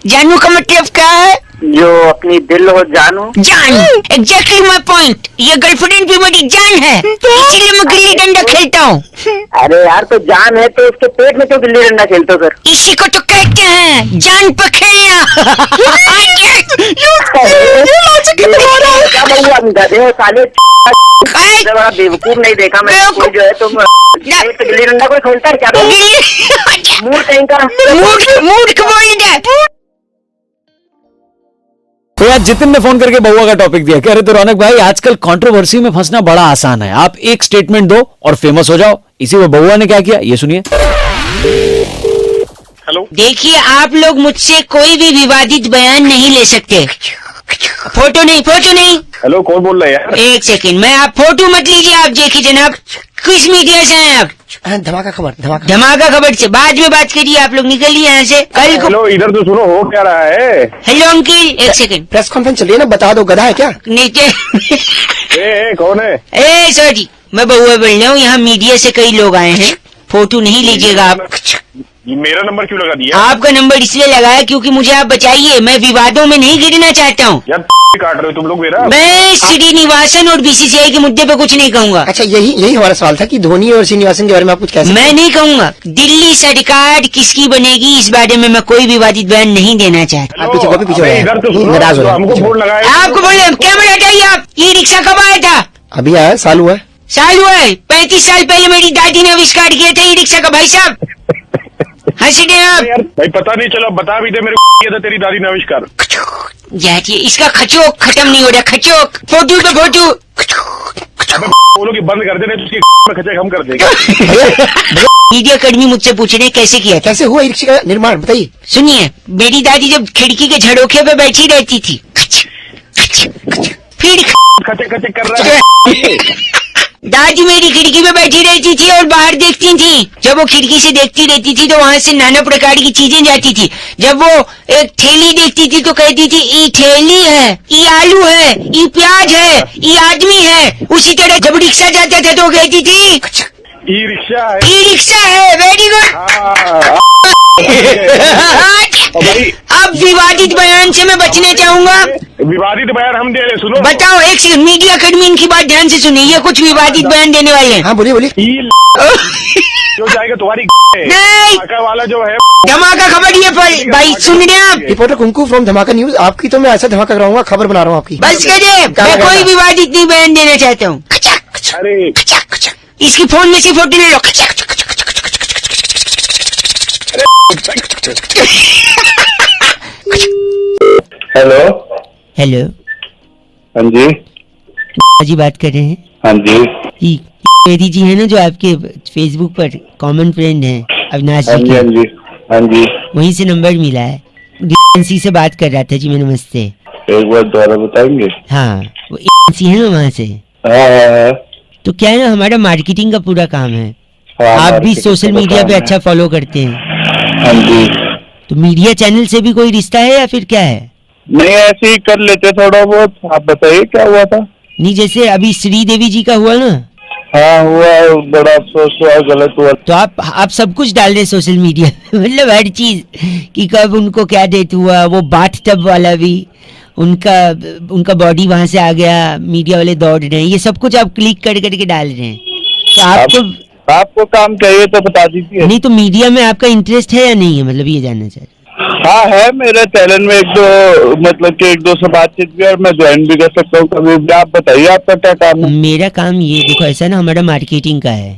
जानू का मतलब क्या है? जो अपनी दिल हो जानू। जान, एग्जैक्टली माय पॉइंट। ये गर्लफ्रेंड भी मेरी जान है, इसलिए मैं गिल्ली डंडा खेलता हूँ। अरे यार तो जान है तो उसके पेट में क्यों गिल्ली डंडा खेलते हो फिर? इसी को तो कहते हैं जान पे खेलना। क्या बउआ गधे साले बड़ा बेवकूफ नहीं देखा मैं कोई जो है तुम गिल्ली डंडा कोई खेलता है क्या? मूड कहीं का मूड बोल दे। तो यार जितिन ने फोन करके बउआ का टॉपिक दिया, कह रहे तो रौनक भाई आजकल कंट्रोवर्सी में फंसना बड़ा आसान है, आप एक स्टेटमेंट दो और फेमस हो जाओ। इसी में बउआ ने क्या किया ये सुनिए। हेलो, देखिए आप लोग मुझसे कोई भी विवादित बयान नहीं ले सकते। फोटो नहीं। हेलो कौन बोल रहे हैं यार? एक सेकंड, मैं आप फोटो मत लीजिए। आप देखिए जनाब, किस मीडिया से हैं आप? धमाका खबर धमाका खबर से बाद में बात करिए। आप लोग निकलिए यहाँ से। कल को हेलो इधर तो सुनो, हो क्या रहा है? हेलो अंकिल, एक सेकंड। प्रेस कॉन्फ्रेंस चल रही है ना, बता दो गधा है क्या? नीचे कौन है? ए सॉरी, मैं बउआ बोल रहा हूँ। यहाँ मीडिया से कई लोग आए हैं, फोटो नहीं लीजिएगा आप। मेरा नंबर क्यों लगा दिया? आपका नंबर इसलिए लगाया क्योंकि मुझे आप बचाइए, मैं विवादों में नहीं गिरना चाहता हूँ। यार काट रहे हो तुम लोग मेरा। मैं श्रीनिवासन और बीसीसीआई के मुद्दे पे कुछ नहीं कहूँगा। अच्छा यही हमारा सवाल था कि धोनी और श्रीनिवासन के बारे में आप कुछ कह सकते? मैं नहीं कहूँगा। दिल्ली सरकार किसकी बनेगी इस बारे में मैं कोई विवादित बयान नहीं देना चाहता। आप पीछे कॉपी पीछे इधर तो सुनो, नाराज हो रहे हैं। हमको फोन लगाया। आपको बोल रहे कैमरा हटाइए आप। ये रिक्शा कब आया था? अभी आया, साल हुआ है। साल हुआ है? 35 साल पहले मेरी दादी ने आविष्कार किए थे ये रिक्शा का। भाई साहब हंसी दे आप। यार भाई पता नहीं चला, बता भी दे मेरे को किया था तेरी दादी ने आविष्कार। जाइए, इसका खचोक खत्म नहीं हो रहा। खचोक फोटो पे फोटो। अबे बोलो कि बंद कर देने तो उसकी में खचे हम कर देंगे। मीडिया कर्मी मुझसे पूछ रहे हैं कैसे किया था। कैसे हुआ रिक्शे का निर्माण, बताइए। सुनिए, मेरी दादी जब खिड़की के झरोखे पे बैठी रहती थी, फिर खचे खचे कर रहा है। दादी मेरी खिड़की पे बैठी रहती थी और बाहर देखती थी। जब वो खिड़की से देखती रहती थी तो वहाँ से नाना प्रकार की चीजें जाती थी। जब वो एक थैली देखती थी तो कहती थी ये थैली है, ये आलू है, ये प्याज है, ये आदमी है। उसी तरह जब रिक्शा जाता था तो कहती थी ई रिक्शा है, ई रिक्शा है। Very good. अब विवादित बयान से मैं बचना चाहूंगा। विवादित बयान हम दे रहे, सुनो। बताओ, एक सेकंड, मीडिया कर्मी इनकी बात ध्यान से सुनिए। ये कुछ विवादित बयान देने वाले हैं। हाँ बोलिए। जो जाएगा तुम्हारी नहीं, धमाका वाला जो है धमाका खबर ये भाई सुन रहे हैं आप? रिपोर्टर कुंकू फ्रॉम धमाका न्यूज। आपकी तो मैं ऐसा धमाका कराऊंगा, खबर बना रहा हूँ आपकी। बस करिए, मैं कोई विवादित नहीं बयान देना चाहता हूँ। अरे इसकी फोन में से फोटो ले लो। हेलो हेलो हाँ जी। जी बात कर रहे हैं? हाँ जी। जी मेरी जी है ना, जो आपके फेसबुक पर कॉमन फ्रेंड है अविनाश जी के। हाँ जी। वहीं से नंबर मिला है। एजेंसी से बात कर रहा था जी मैं। नमस्ते। एक बार दोबारा बताएंगे? हाँ, वो एजेंसी है ना वहाँ से। हाँ। तो क्या है ना, हमारा मार्केटिंग का पूरा काम है। हाँ, आप भी सोशल मीडिया पे अच्छा फॉलो करते हैं। हाँ जी। तो मीडिया चैनल से भी कोई रिश्ता है या फिर क्या है? नहीं ऐसे ही कर लेते थोड़ा बहुत। आप बताइए क्या हुआ था? नहीं, जैसे अभी श्रीदेवी जी का हुआ ना। हाँ हुआ, बड़ा अफसोस हुआ, गलत हुआ। तो आप सब कुछ डाल रहे सोशल मीडिया मतलब हर चीज कि कब उनको क्या डेथ हुआ। वो बाथ टब वाला भी, उनका बॉडी वहां से आ गया, मीडिया वाले दौड़ रहे हैं। ये सब कुछ आप क्लिक कर करके डाल रहे हैं। तो आपको काम चाहिए तो बता दीजिए। नहीं तो मीडिया में आपका इंटरेस्ट है या नहीं है, मतलब ये जानना चाह रहे। हाँ है मेरे चैनल में एक दो, मतलब कि एक दो से बातचीत भी, और मैं ज्वाइन भी कर सकता हूँ कभी भी। आप बताइए आपका क्या काम है? मेरा काम ये देखो, ऐसा ना हमारा मार्केटिंग का है।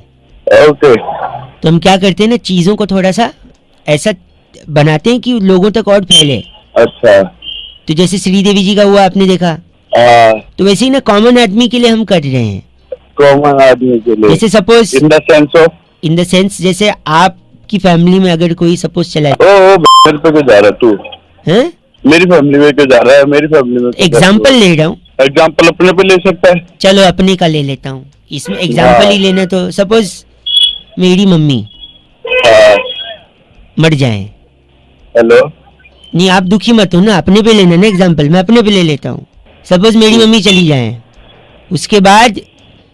ओके। तो हम क्या करते हैं ना, चीजों को थोड़ा सा ऐसा बनाते हैं कि लोगों तक और फैले। अच्छा। तो जैसे श्रीदेवी जी का हुआ आपने देखा, तो वैसे ही ना कॉमन आदमी के लिए हम कर रहे हैं। कॉमन आदमी के लिए जैसे सपोज इन द सेंस जैसे आपकी फैमिली में अगर कोई सपोज चला मेरे पे क्यों जा रहा है तू? है मेरी फैमिली में क्यों जा रहा है? मेरी फैमिली में एग्जाम्पल ले रहा हूँ। एग्जाम्पल अपने पे ले सकता है? चलो अपने का ले लेता हूँ, इसमें एग्जाम्पल ही लेना। तो सपोज मेरी मम्मी मर जाए। हेलो। नहीं आप दुखी मत हो ना, अपने पे लेना ना एग्जाम्पल, मैं अपने पे ले लेता हूँ। सपोज मेरी मम्मी चली जाए, उसके बाद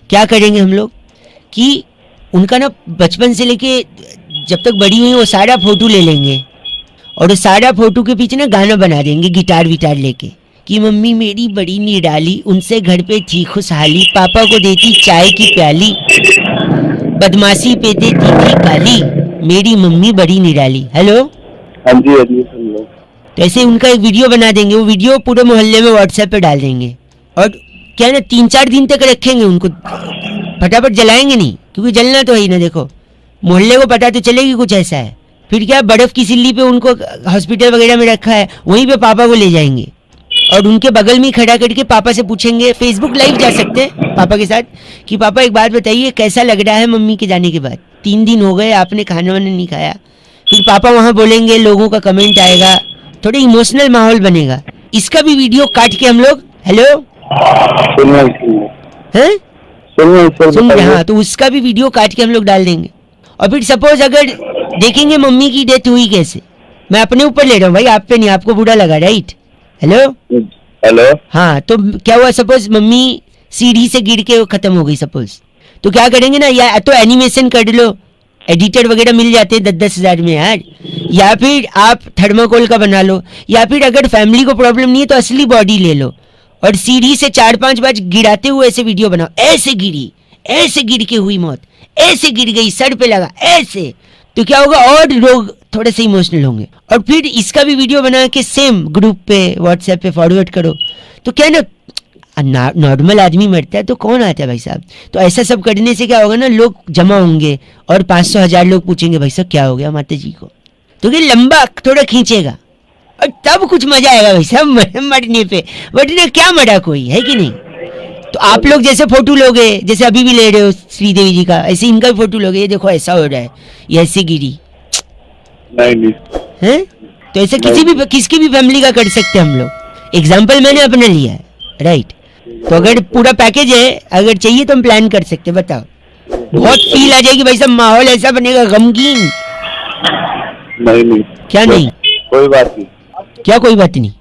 क्या करेंगे हम लोग कि उनका ना बचपन से लेके जब तक बड़ी हुई वो सारा फोटो ले लेंगे, और उस सारा फोटो के पीछे ना गाना बना देंगे गिटार विटार लेके कि मम्मी मेरी बड़ी निराली, उनसे घर पे थी खुशहाली, पापा को देती चाय की प्याली, बदमाशी पे देती थी गाली, मेरी मम्मी बड़ी निराली। हेलो। हाँ जी हाँ जी सुन लो। तो ऐसे उनका एक वीडियो बना देंगे, वो वीडियो पूरे मोहल्ले में व्हाट्सएप पे डाल देंगे, और क्या है ना 3-4 दिन तक रखेंगे उनको, फटाफट जलाएंगे नहीं, क्योंकि जलना तो है ही ना। देखो मोहल्ले को पता तो चलेगी कुछ ऐसा है। फिर क्या, बर्फ की सिल्ली पे उनको हॉस्पिटल वगैरह में रखा है, वहीं पे पापा को ले जाएंगे और उनके बगल में खड़ा करके पापा से पूछेंगे, फेसबुक लाइव जा सकते हैं पापा के साथ, कि पापा एक बात बताइए कैसा लग रहा है मम्मी के जाने के बाद, 3 दिन हो गए आपने खाना वाना नहीं खाया। फिर पापा वहाँ बोलेंगे, लोगों का कमेंट आएगा, थोड़ा इमोशनल माहौल बनेगा। इसका भी वीडियो काट के हम लोग, हेलो हैं सुन रहे, हाँ, तो उसका भी वीडियो काट के हम लोग डाल देंगे। और फिर सपोज अगर देखेंगे मम्मी की डेथ हुई कैसे, मैं अपने ऊपर ले रहा हूँ भाई, आप पे नहीं, आपको बुरा लगा राइट। Hello hello. हाँ, तो क्या हुआ, सपोज मम्मी सीढ़ी से गिर के खत्म हो गई सपोज, तो क्या करेंगे ना, या तो एनिमेशन कर लो, एडिटर वगैरह मिल जाते हैं 10-10 हज़ार में यार, या फिर आप थर्माकोल का बना लो, या फिर अगर फैमिली को प्रॉब्लम नहीं है तो असली बॉडी ले लो और सीढ़ी से 4-5 बार गिराते हुए ऐसे वीडियो बनाओ, ऐसे गिरी, ऐसे गिर के हुई मौत, ऐसे गिर गई, सर पे लगा, ऐसे। तो क्या होगा, और लोग थोड़े से इमोशनल होंगे। और फिर इसका भी वीडियो बना के सेम ग्रुप पे व्हाट्सएप पे फॉरवर्ड करो। तो क्या है ना, नॉर्मल आदमी मरता है तो कौन आता है भाई साहब। तो ऐसा सब करने से क्या होगा ना, लोग जमा होंगे और 500-1000 लोग पूछेंगे भाई साहब क्या हो गया माता जी को। तो ये लंबा थोड़ा खींचेगा और तब कुछ मजा आएगा भाई साहब मरने पे, वरना क्या मरा कोई है कि नहीं। तो आप लोग जैसे फोटो लोगे, जैसे अभी भी ले रहे हो श्रीदेवी जी का, ऐसे इनका भी फोटो लोगे, ये देखो ऐसा हो रहा है, ये ऐसे गिरी नहीं है। तो ऐसे किसकी भी फैमिली का कर सकते हैं हम लोग। एग्जाम्पल मैंने अपना लिया है राइट। तो अगर पूरा पैकेज है, अगर चाहिए तो हम प्लान कर सकते हैं, बताओ। बहुत फील आ जाएगी भाई साहब, माहौल ऐसा बनेगा गमगीन। नहीं क्या नहीं, कोई बात नहीं, क्या कोई बात नहीं।